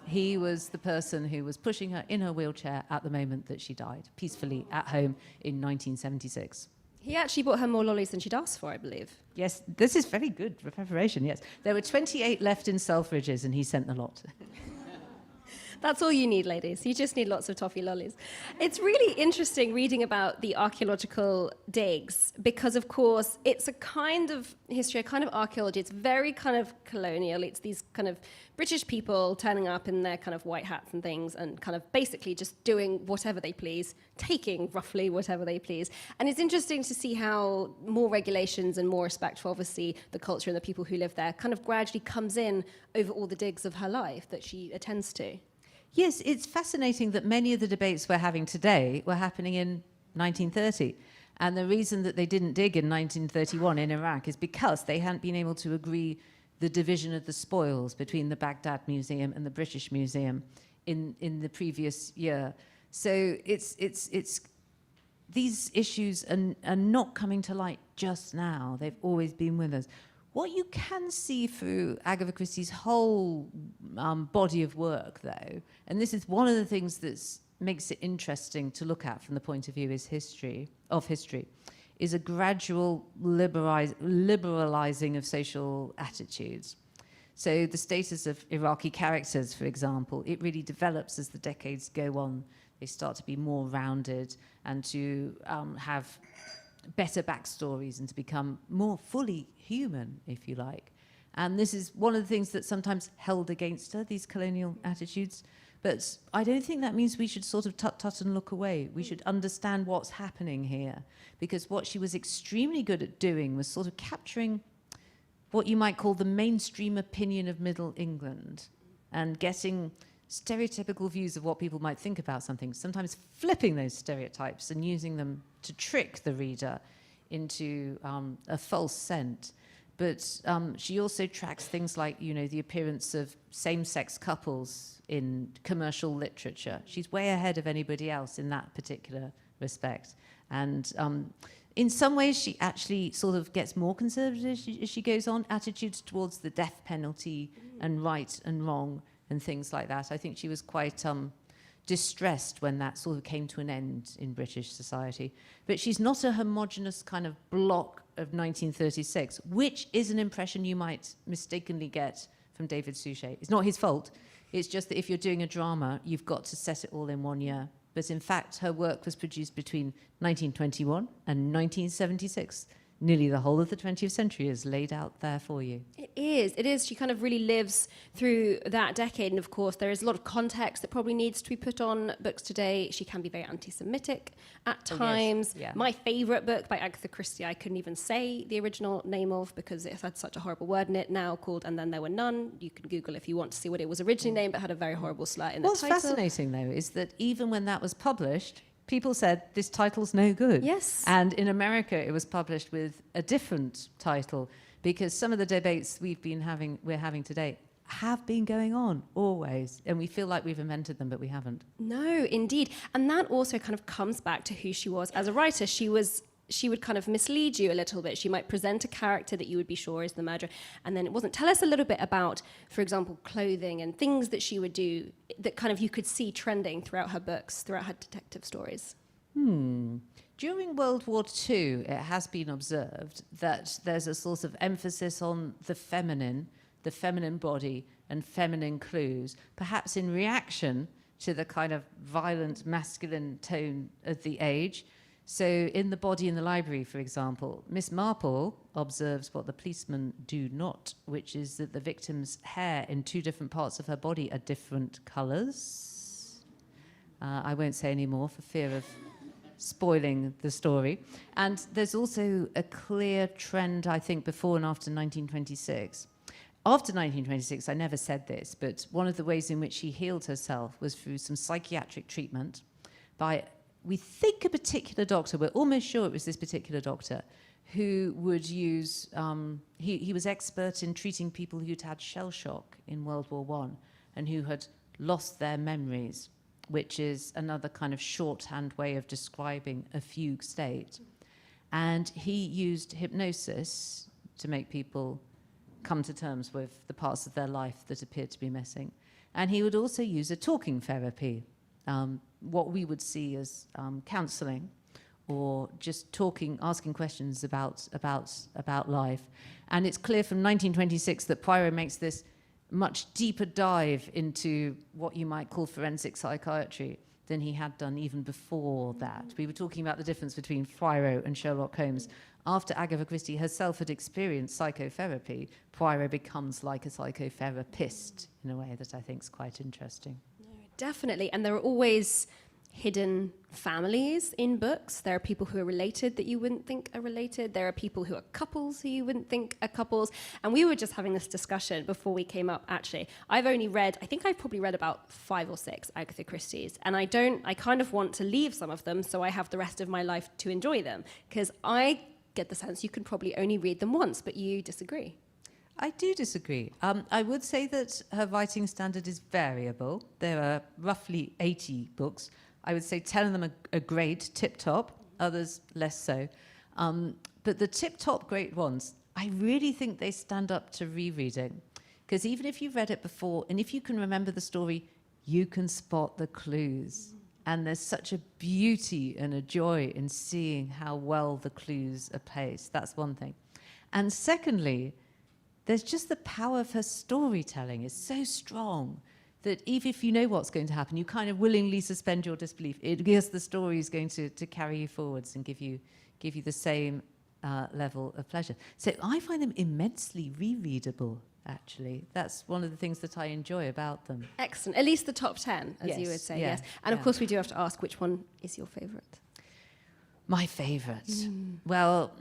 He was the person who was pushing her in her wheelchair at the moment that she died, peacefully at home in 1976. He actually bought her more lollies than she'd asked for, I believe. Yes, this is very good preparation, yes. There were 28 left in Selfridges, and he sent the lot. That's all you need, ladies. You just need lots of toffee lollies. It's really interesting reading about the archaeological digs because, of course, it's a kind of history, a kind of archaeology. It's very kind of colonial. It's these kind of British people turning up in their kind of white hats and things and kind of basically just doing whatever they please, taking roughly whatever they please. And it's interesting to see how more regulations and more respect for, obviously, the culture and the people who live there kind of gradually comes in over all the digs of her life that she attends to. Yes, it's fascinating that many of the debates we're having today were happening in 1930. And the reason that they didn't dig in 1931 in Iraq is because they hadn't been able to agree the division of the spoils between the Baghdad Museum and the British Museum in the previous year. So it's these issues are not coming to light just now. They've always been with us. What you can see through Agatha Christie's whole body of work, though, and this is one of the things that makes it interesting to look at from the point of view is history, is a gradual liberalizing of social attitudes. So the status of Iraqi characters, for example, it really develops as the decades go on. They start to be more rounded and to have better backstories and to become more fully human, if you like. And this is one of the things that's sometimes held against her, these colonial attitudes. But I don't think that means we should sort of tut-tut and look away. We should understand what's happening here. Because what she was extremely good at doing was sort of capturing what you might call the mainstream opinion of Middle England and getting stereotypical views of what people might think about something, sometimes flipping those stereotypes and using them to trick the reader into a false scent. But she also tracks things like, you know, the appearance of same-sex couples in commercial literature. She's way ahead of anybody else in that particular respect. And in some ways, she actually sort of gets more conservative as she goes on, attitudes towards the death penalty and right and wrong and things like that. I think she was quite distressed when that sort of came to an end in British society. But she's not a homogenous kind of block of 1936, which is an impression you might mistakenly get from David Suchet. It's not his fault. It's just that if you're doing a drama, you've got to set it all in one year. But in fact, her work was produced between 1921 and 1976. Nearly the whole of the 20th century is laid out there for you. It is. She kind of really lives through that decade. And of course, there is a lot of context that probably needs to be put on books today. She can be very anti-Semitic at times. Yes. Yeah. My favorite book by Agatha Christie, I couldn't even say the original name of because it had such a horrible word in it now, called And Then There Were None. You can Google if you want to see what it was originally named, but had a very horrible slur in the title. What's fascinating, though, is that even when that was published, people said, this title's no good. Yes. And in America, it was published with a different title because some of the debates we're having today have been going on always. And we feel like we've invented them, but we haven't. No, indeed. And that also kind of comes back to who she was as a writer. She would kind of mislead you a little bit. She might present a character that you would be sure is the murderer, and then it wasn't. Tell us a little bit about, for example, clothing and things that she would do that kind of you could see trending throughout her books, throughout her detective stories. During World War II, it has been observed that there's a sort of emphasis on the feminine body and feminine clues, perhaps in reaction to the kind of violent masculine tone of the age. So in The Body in the Library, for example, Miss Marple observes what the policemen do not, which is that the victim's hair in 2 different parts of her body are different colours. I won't say any more for fear of spoiling the story. And there's also a clear trend, I think, before and after 1926. After 1926, I never said this, but one of the ways in which she healed herself was through some psychiatric treatment by, we think, a particular doctor. We're almost sure it was this particular doctor who would use, he was expert in treating people who'd had shell shock in World War I and who had lost their memories, which is another kind of shorthand way of describing a fugue state. And he used hypnosis to make people come to terms with the parts of their life that appeared to be missing. And he would also use a talking therapy, what we would see as counseling, or just talking, asking questions about life. And it's clear from 1926 that Poirot makes this much deeper dive into what you might call forensic psychiatry than he had done even before that. We were talking about the difference between Poirot and Sherlock Holmes. After Agatha Christie herself had experienced psychotherapy, Poirot becomes like a psychotherapist in a way that I think is quite interesting. No, definitely, and there are always hidden families in books. There are people who are related that you wouldn't think are related. There are people who are couples who you wouldn't think are couples. And we were just having this discussion before we came up, actually. I think I've probably read about 5 or 6 Agatha Christie's. And I kind of want to leave some of them so I have the rest of my life to enjoy them. Because I get the sense you can probably only read them once, but you disagree. I do disagree. I would say that her writing standard is variable. There are roughly 80 books. I would say 10 of them are great, tip-top, others less so. But the tip-top great ones, I really think they stand up to rereading. Because even if you've read it before, and if you can remember the story, you can spot the clues. And there's such a beauty and a joy in seeing how well the clues are placed. That's one thing. And secondly, there's just the power of her storytelling is so strong that even if you know what's going to happen, you kind of willingly suspend your disbelief. Because the story is going to carry you forwards and give you the same level of pleasure. So I find them immensely rereadable, actually. That's one of the things that I enjoy about them. Excellent. At least the top 10, as you would say, yes. And of course, we do have to ask, which one is your favourite? My favourite? Well,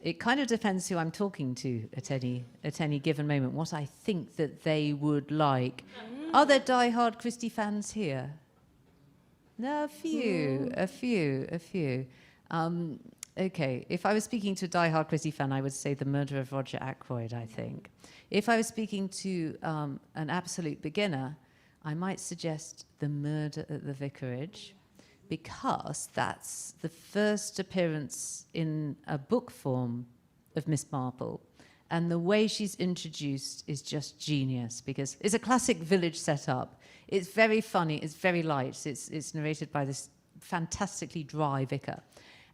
it kind of depends who I'm talking to at any given moment, what I think that they would like. Are there die-hard Christie fans here? No, a few. Okay, if I was speaking to a die-hard Christie fan, I would say The Murder of Roger Ackroyd, I think. If I was speaking to an absolute beginner, I might suggest The Murder at the Vicarage, because that's the first appearance in a book form of Miss Marple. And the way she's introduced is just genius, because it's a classic village setup. It's very funny, it's very light. It's narrated by this fantastically dry vicar.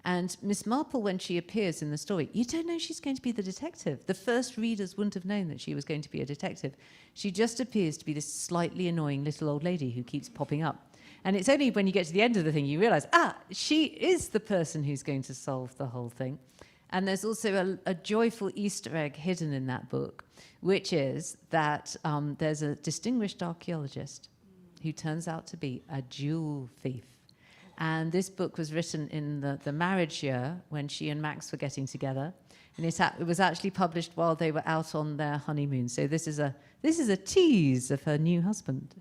And Miss Marple, when she appears in the story, you don't know she's going to be the detective. The first readers wouldn't have known that she was going to be a detective. She just appears to be this slightly annoying little old lady who keeps popping up. And it's only when you get to the end of the thing you realise, she is the person who's going to solve the whole thing. And there's also a joyful Easter egg hidden in that book, which is that there's a distinguished archaeologist who turns out to be a jewel thief. And this book was written in the marriage year when she and Max were getting together. And it was actually published while they were out on their honeymoon. So this is a tease of her new husband.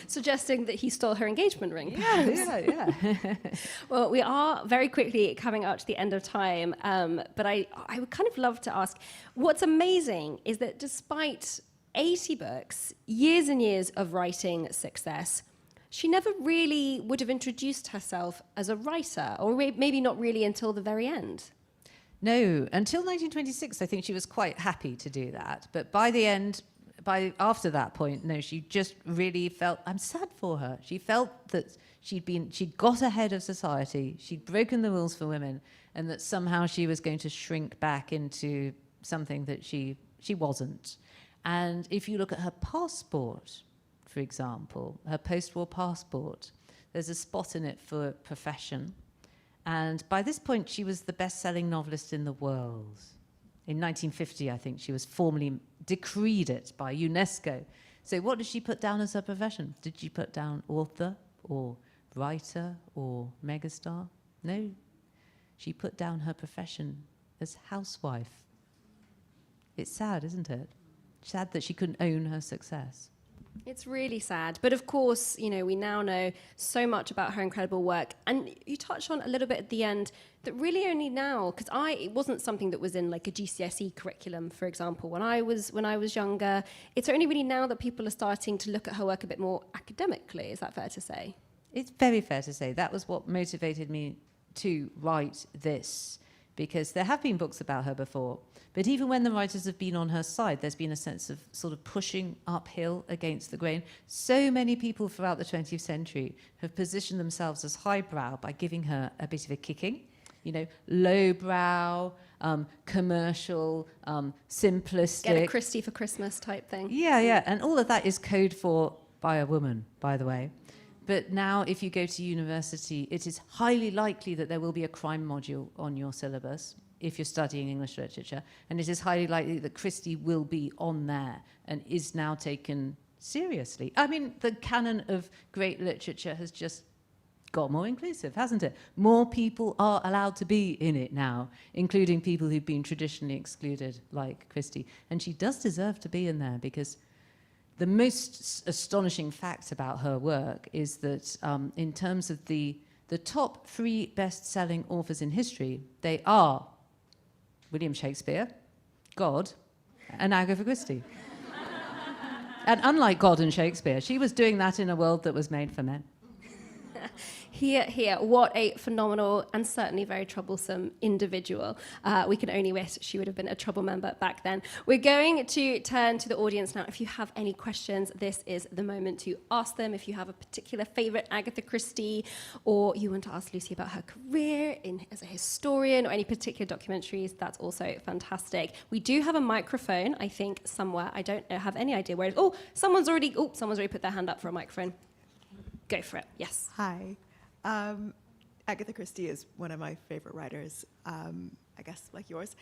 Suggesting that he stole her engagement ring, perhaps. Yeah. Well, we are very quickly coming up to the end of time, but I would kind of love to ask, what's amazing is that despite 80 books, years and years of writing success, she never really would have introduced herself as a writer, or maybe not really until the very end. No, until 1926, I think she was quite happy to do that. But by the end, after that point, no, she just really felt, I'm sad for her. She felt that she'd got ahead of society, she'd broken the rules for women, and that somehow she was going to shrink back into something that she wasn't. And if you look at her passport, for example, her post-war passport, there's a spot in it for profession. And by this point, she was the best-selling novelist in the world. In 1950, I think, she was formally decreed it by UNESCO. So what did she put down as her profession? Did she put down author or writer or megastar? No. She put down her profession as housewife. It's sad, isn't it? sad that she couldn't own her success. It's really sad. But of course, we now know so much about her incredible work. And you touched on a little bit at the end that really only now, because it wasn't something that was in like a GCSE curriculum, for example, when I was younger. It's only really now that people are starting to look at her work a bit more academically. Is that fair to say? It's very fair to say. That was what motivated me to write this, because there have been books about her before. But even when the writers have been on her side, there's been a sense of sort of pushing uphill against the grain. So many people throughout the 20th century have positioned themselves as highbrow by giving her a bit of a kicking. Lowbrow, commercial, simplistic. Get a Christie for Christmas type thing. Yeah. And all of that is code for by a woman, by the way. But now if you go to university, it is highly likely that there will be a crime module on your syllabus if you're studying English literature. And it is highly likely that Christie will be on there and is now taken seriously. I mean, the canon of great literature has just got more inclusive, hasn't it? More people are allowed to be in it now, including people who've been traditionally excluded, like Christie. And she does deserve to be in there, because the most astonishing fact about her work is that in terms of the top 3 best-selling authors in history, they are William Shakespeare, God, and Agatha Christie. And unlike God and Shakespeare, she was doing that in a world that was made for men. Here. What a phenomenal and certainly very troublesome individual. We can only wish she would have been a trouble member back then. We're going to turn to the audience now. If you have any questions, this is the moment to ask them. If you have a particular favourite Agatha Christie, or you want to ask Lucy about her career as a historian, or any particular documentaries, that's also fantastic. We do have a microphone, I think, somewhere. I don't have any idea where it is. Someone's already put their hand up for a microphone. Go for it. Yes. Hi. Agatha Christie is one of my favorite writers, I guess like yours.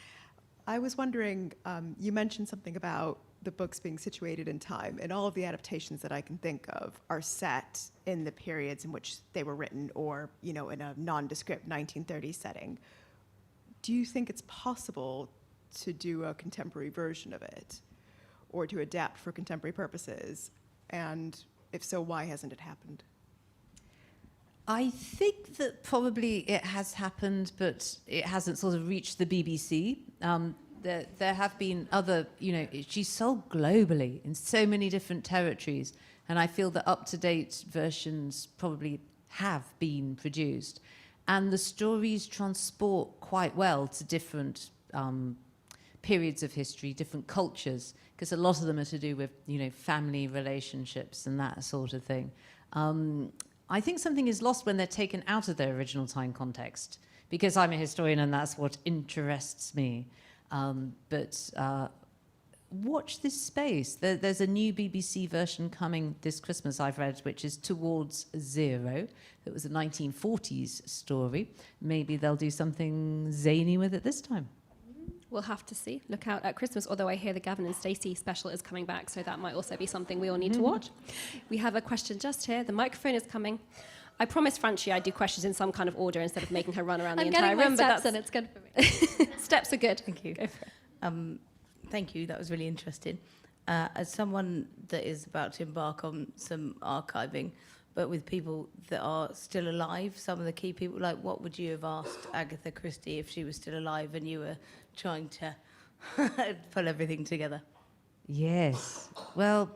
I was wondering, you mentioned something about the books being situated in time, and all of the adaptations that I can think of are set in the periods in which they were written, or in a nondescript 1930s setting. Do you think it's possible to do a contemporary version of it, or to adapt for contemporary purposes? And if so, why hasn't it happened? I think that probably it has happened, but it hasn't sort of reached the BBC. There have been other, she's sold globally in so many different territories, and I feel that up-to-date versions probably have been produced. And the stories transport quite well to different periods of history, different cultures, because a lot of them are to do with, family relationships and that sort of thing. I think something is lost when they're taken out of their original time context, because I'm a historian and that's what interests me. But watch this space. There's a new BBC version coming this Christmas, I've read, which is Towards Zero. It was a 1940s story. Maybe they'll do something zany with it this time. We'll have to see. Look out at Christmas, although I hear the Gavin and Stacey special is coming back, so that might also be something we all need to watch. We have a question just here. The microphone is coming. I promised Francie I'd do questions in some kind of order instead of making her run around the entire room. But that's it's good for me. Steps are good. Thank you. Go for it. Thank you. That was really interesting. As someone that is about to embark on some archiving, but with people that are still alive, some of the key people, like what would you have asked Agatha Christie if she was still alive and you were trying to pull everything together? Yes. Well,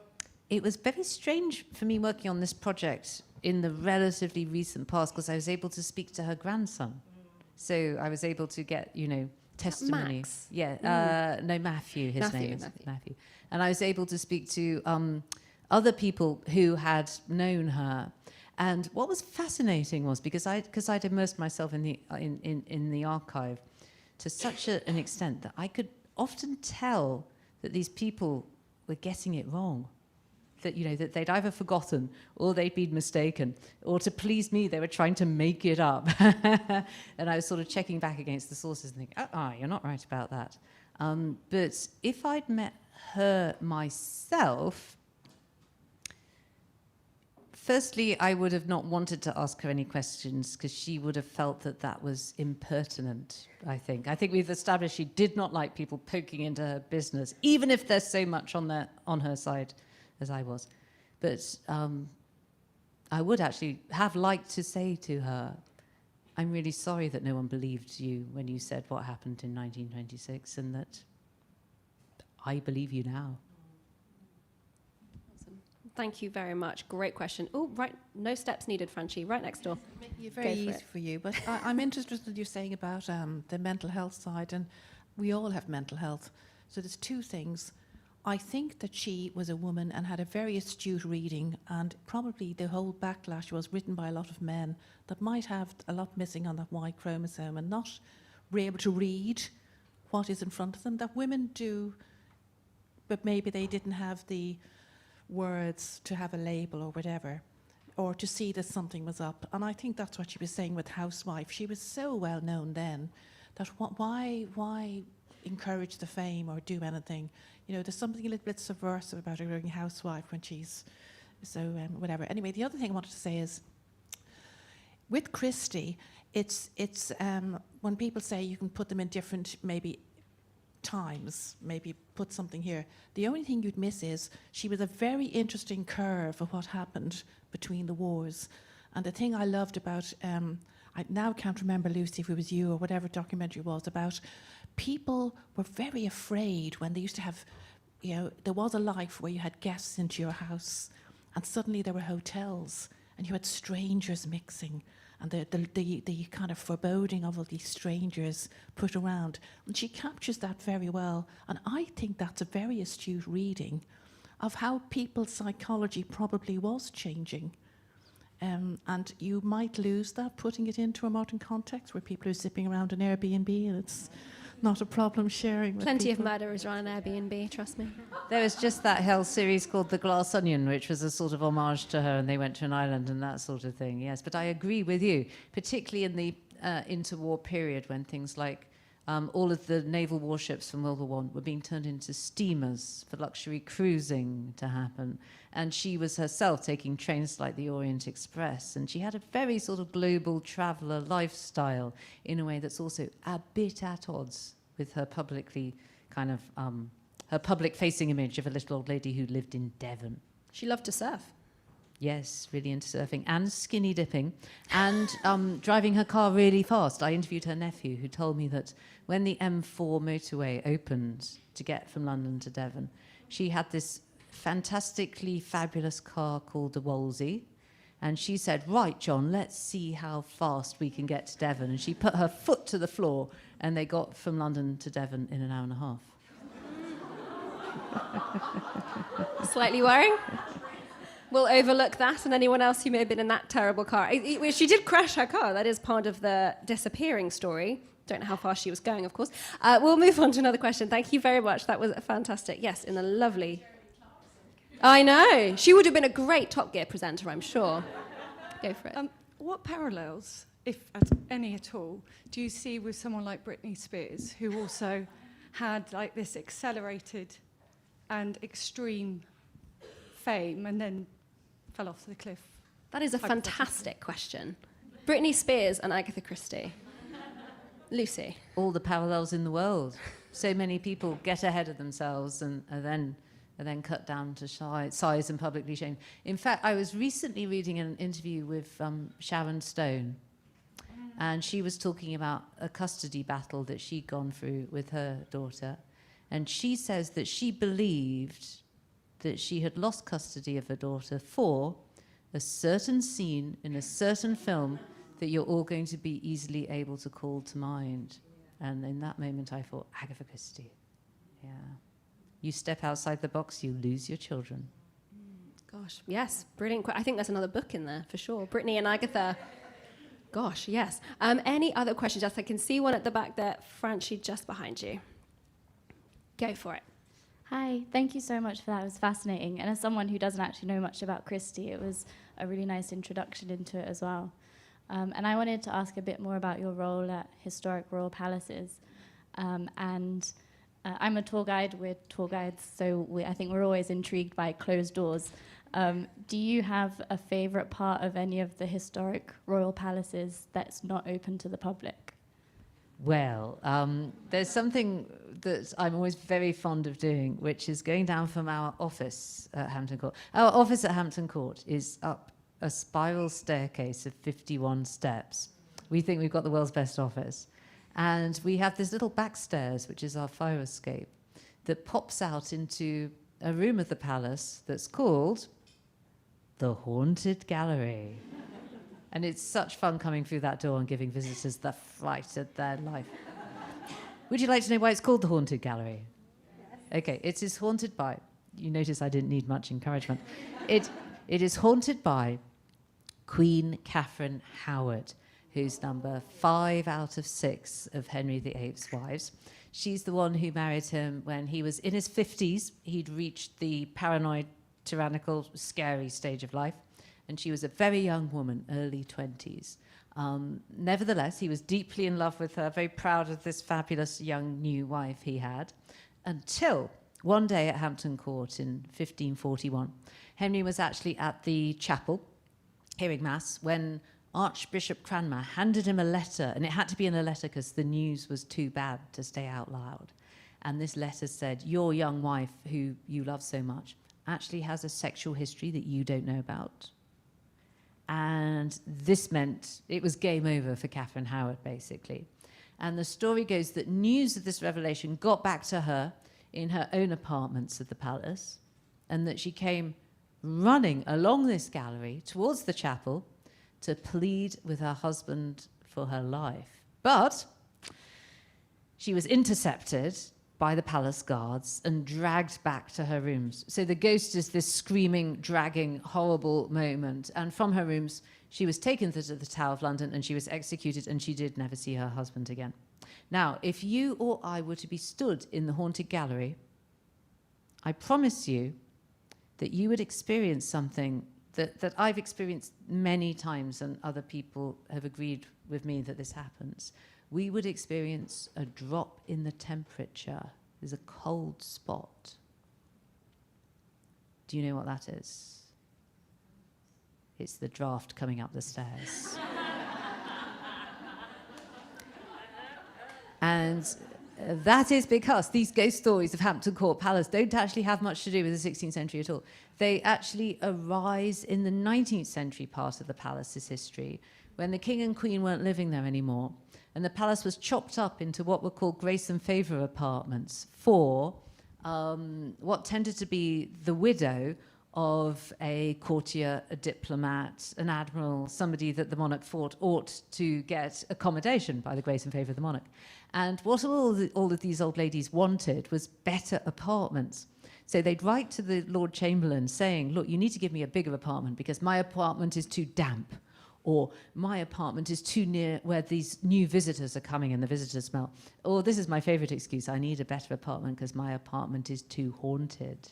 it was very strange for me working on this project in the relatively recent past, because I was able to speak to her grandson. So I was able to get, testimony. Max? Yeah. No, Matthew, his Matthew, name is Matthew. Matthew. And I was able to speak to other people who had known her. And what was fascinating was, because I'd immersed myself in the archive to such an extent that I could often tell that these people were getting it wrong. That, that they'd either forgotten or they'd been mistaken, or to please me, they were trying to make it up. And I was sort of checking back against the sources and thinking, you're not right about that. But if I'd met her myself, Firstly, I would have not wanted to ask her any questions because she would have felt that that was impertinent, I think. I think we've established she did not like people poking into her business, even if there's so much on her side as I was. But I would actually have liked to say to her, I'm really sorry that no one believed you when you said what happened in 1926, and that I believe you now. Thank you very much. Great question. Oh, right. No steps needed, Francie. Right next door. Making it very easy for you, but I'm interested in what you're saying about the mental health side, and we all have mental health. So there's two things. I think that she was a woman and had a very astute reading, and probably the whole backlash was written by a lot of men that might have a lot missing on that Y chromosome and not be able to read what is in front of them, that women do, but maybe they didn't have the words to have a label or whatever, or to see that something was up. And I think that's what she was saying with Housewife. She was so well known then that why encourage the fame or do anything? You know, there's something a little bit subversive about her being Housewife when she's so whatever. Anyway, the other thing I wanted to say is with Christie, it's when people say you can put them in different maybe times, maybe put something here. The only thing you'd miss is she was a very interesting curve of what happened between the wars. And the thing I loved about, I now can't remember, Lucy, if it was you or whatever documentary it was, about people were very afraid when they used to have, you know, there was a life where you had guests into your house and suddenly there were hotels and you had strangers mixing. And the kind of foreboding of all these strangers put around. And she captures that very well. And I think that's a very astute reading of how people's psychology probably was changing. And you might lose that putting it into a modern context where people are zipping around an Airbnb and it's not a problem sharing with Plenty people. of murderers are on an Airbnb, trust me. There was just that whole series called The Glass Onion, which was a sort of homage to her, and they went to an island and that sort of thing, yes. But I agree with you, particularly in the interwar period when things like all of the naval warships from World War I were being turned into steamers for luxury cruising to happen. And she was herself taking trains like the Orient Express, and she had a very sort of global traveller lifestyle in a way that's also a bit at odds with her publicly kind of her public-facing image of a little old lady who lived in Devon. She loved to surf. Yes, really into surfing and skinny dipping and driving her car really fast. I interviewed her nephew who told me that when the M4 motorway opened to get from London to Devon, she had this fantastically fabulous car called the Worsley. And she said, right, John, let's see how fast we can get to Devon. And she put her foot to the floor and they got from London to Devon in an hour and a half. Slightly worrying. We'll overlook that and anyone else who may have been in that terrible car. She did crash her car. That is part of the disappearing story. Don't know how fast she was going, of course. We'll move on to another question. Thank you very much. That was fantastic. Yes, in a lovely... I know. She would have been a great Top Gear presenter, I'm sure. Go for it. What parallels, if any at all, do you see with someone like Britney Spears, who also had like this accelerated and extreme fame and then fell off the cliff? That is a fantastic question. Britney Spears and Agatha Christie. Lucy. All the parallels in the world. So many people get ahead of themselves and are then cut down to size and publicly shamed. In fact, I was recently reading an interview with Sharon Stone, and she was talking about a custody battle that she'd gone through with her daughter, and she says that she believed that she had lost custody of her daughter for a certain scene in a certain film that you're all going to be easily able to call to mind. And in that moment, I thought, Agatha Christie. Yeah. You step outside the box, you lose your children. Gosh, yes, brilliant. I think there's another book in there, for sure. Brittany and Agatha. Gosh, yes. Any other questions? Yes, I can see one at the back there. Francie, just behind you. Go for it. Hi, thank you so much for that. It was fascinating. And as someone who doesn't actually know much about Christie, it was a really nice introduction into it as well. And I wanted to ask a bit more about your role at historic royal palaces. I'm a tour guide. We're tour guides, so I think we're always intrigued by closed doors. Do you have a favourite part of any of the historic royal palaces that's not open to the public? Well, there's something that I'm always very fond of doing, which is going down from our office at Hampton Court. Our office at Hampton Court is up a spiral staircase of 51 steps. We think we've got the world's best office. And we have this little back stairs, which is our fire escape, that pops out into a room of the palace that's called the Haunted Gallery. And it's such fun coming through that door and giving visitors the fright of their life. Would you like to know why it's called the Haunted Gallery? Yes. Okay, it is haunted by, you notice I didn't need much encouragement. It is haunted by Queen Catherine Howard, who's number 5 out of 6 of Henry VIII's wives. She's the one who married him when he was in his 50s. He'd reached the paranoid, tyrannical, scary stage of life. And she was a very young woman, early 20s. Nevertheless, he was deeply in love with her, very proud of this fabulous young new wife he had, until one day at Hampton Court in 1541, Henry was actually at the chapel, hearing Mass, when Archbishop Cranmer handed him a letter, and it had to be in a letter because the news was too bad to stay out loud. And this letter said, your young wife, who you love so much, actually has a sexual history that you don't know about. And this meant it was game over for Catherine Howard, basically. And the story goes that news of this revelation got back to her in her own apartments at the palace, and that she came running along this gallery towards the chapel to plead with her husband for her life. But she was intercepted by the palace guards and dragged back to her rooms. So the ghost is this screaming, dragging, horrible moment. And from her rooms, she was taken to the Tower of London and she was executed, and she did never see her husband again. Now, if you or I were to be stood in the Haunted Gallery, I promise you that you would experience something that I've experienced many times, and other people have agreed with me that this happens. We would experience a drop in the temperature. There's a cold spot. Do you know what that is? It's the draft coming up the stairs. And that is because these ghost stories of Hampton Court Palace don't actually have much to do with the 16th century at all. They actually arise in the 19th century part of the palace's history, when the king and queen weren't living there anymore. And the palace was chopped up into what were called grace and favour apartments for what tended to be the widow of a courtier, a diplomat, an admiral, somebody that the monarch thought ought to get accommodation by the grace and favour of the monarch. And what all of these old ladies wanted was better apartments. So they'd write to the Lord Chamberlain saying, look, you need to give me a bigger apartment because my apartment is too damp, or my apartment is too near where these new visitors are coming and the visitors smell. Or this is my favourite excuse, I need a better apartment because my apartment is too haunted.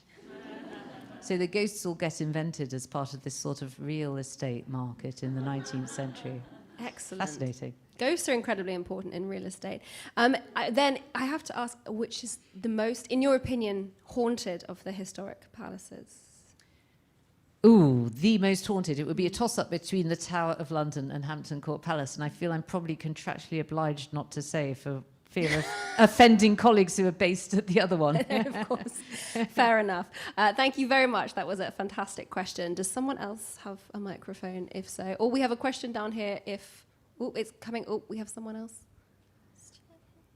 So the ghosts all get invented as part of this sort of real estate market in the 19th century. Excellent. Fascinating. Ghosts are incredibly important in real estate. Then I have to ask, which is the most, in your opinion, haunted of the historic palaces? Ooh, the most haunted. It would be a toss-up between the Tower of London and Hampton Court Palace, and I feel I'm probably contractually obliged not to say for fear of offending colleagues who are based at the other one. Of course. Fair enough. Thank you very much. That was a fantastic question. Does someone else have a microphone? If so. Or we have a question down here if... Oh, it's coming. Oh, we have someone else.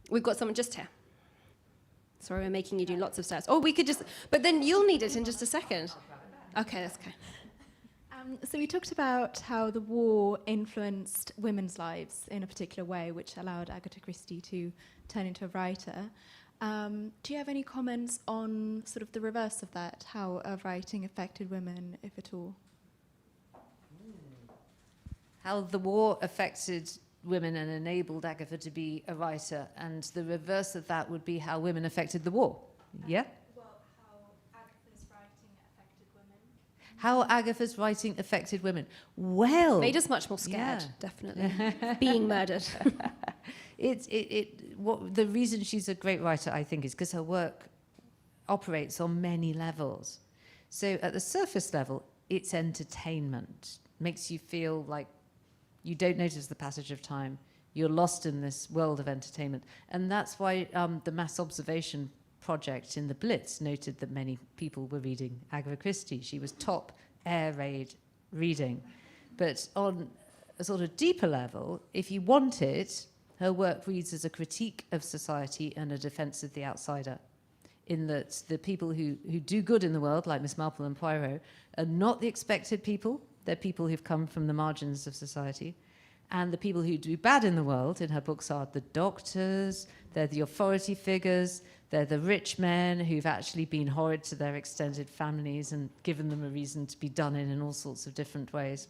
We've got someone just here. Sorry, we're making you do lots of steps. Oh, we could just... But then you'll need it in just a second. Okay, that's okay. So we talked about how the war influenced women's lives in a particular way, which allowed Agatha Christie to turn into a writer. Do you have any comments on sort of the reverse of that, how writing affected women, if at all? How the war affected women and enabled Agatha to be a writer, and the reverse of that would be how women affected the war. Yeah? How Agatha's writing affected women. Well, made us much more scared, definitely. Being murdered. The reason she's a great writer, I think, is because her work operates on many levels. So at the surface level, it's entertainment. Makes you feel like you don't notice the passage of time. You're lost in this world of entertainment. And that's why the mass observation project in the Blitz noted that many people were reading Agatha Christie. She was top air raid reading. But on a sort of deeper level, if you want it, her work reads as a critique of society and a defense of the outsider, in that the people who do good in the world, like Miss Marple and Poirot, are not the expected people. They're people who've come from the margins of society. And the people who do bad in the world, in her books, are the doctors, they're the authority figures, they're the rich men who've actually been horrid to their extended families and given them a reason to be done in all sorts of different ways.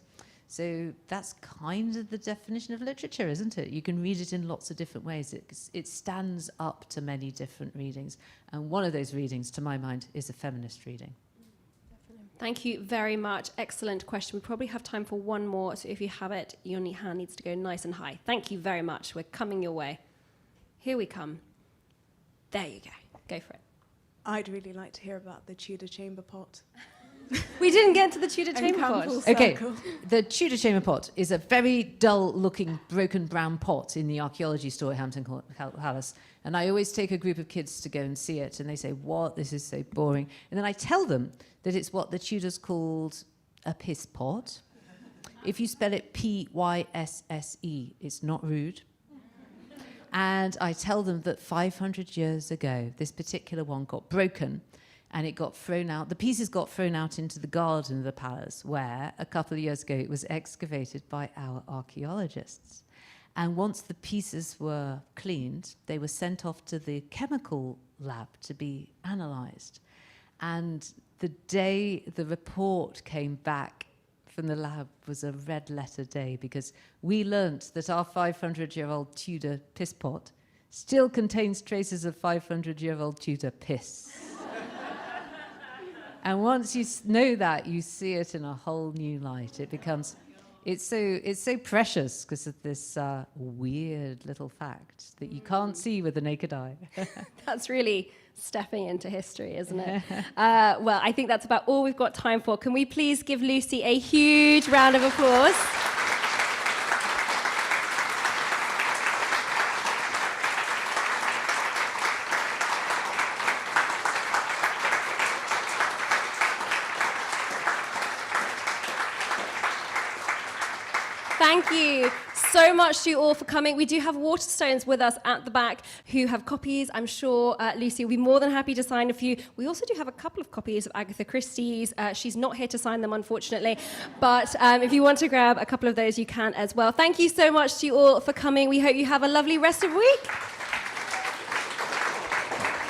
So that's kind of the definition of literature, isn't it? You can read it in lots of different ways. It stands up to many different readings. And one of those readings, to my mind, is a feminist reading. Thank you very much. Excellent question. We probably have time for one more, so if you have it, your hand needs to go nice and high. Thank you very much. We're coming your way. Here we come. There you go. Go for it. I'd really like to hear about the Tudor chamber pot. We didn't get to the Tudor chamber pot. Okay, the Tudor chamber pot is a very dull-looking, broken brown pot in the Archaeology store at Hampton Palace. And I always take a group of kids to go and see it, and they say, "What? This is so boring." And then I tell them that it's what the Tudors called a piss pot. If you spell it Pysse, it's not rude. And I tell them that 500 years ago, this particular one got broken, and it got thrown out. The pieces got thrown out into the garden of the palace, where a couple of years ago it was excavated by our archaeologists. And once the pieces were cleaned, they were sent off to the chemical lab to be analysed. And the day the report came back from the lab was a red-letter day, because we learnt that our 500-year-old Tudor piss pot still contains traces of 500-year-old Tudor piss. And once you know that, you see it in a whole new light. It becomes, it's so precious because of this weird little fact that you can't see with the naked eye. That's really stepping into history, isn't it? Well, I think that's about all we've got time for. Can we please give Lucy a huge round of applause? Thank you so much to you all for coming. We do have Waterstones with us at the back who have copies. I'm sure Lucy will be more than happy to sign a few. We also do have a couple of copies of Agatha Christie's. She's not here to sign them, unfortunately. But if you want to grab a couple of those, you can as well. Thank you so much to you all for coming. We hope you have a lovely rest of the week.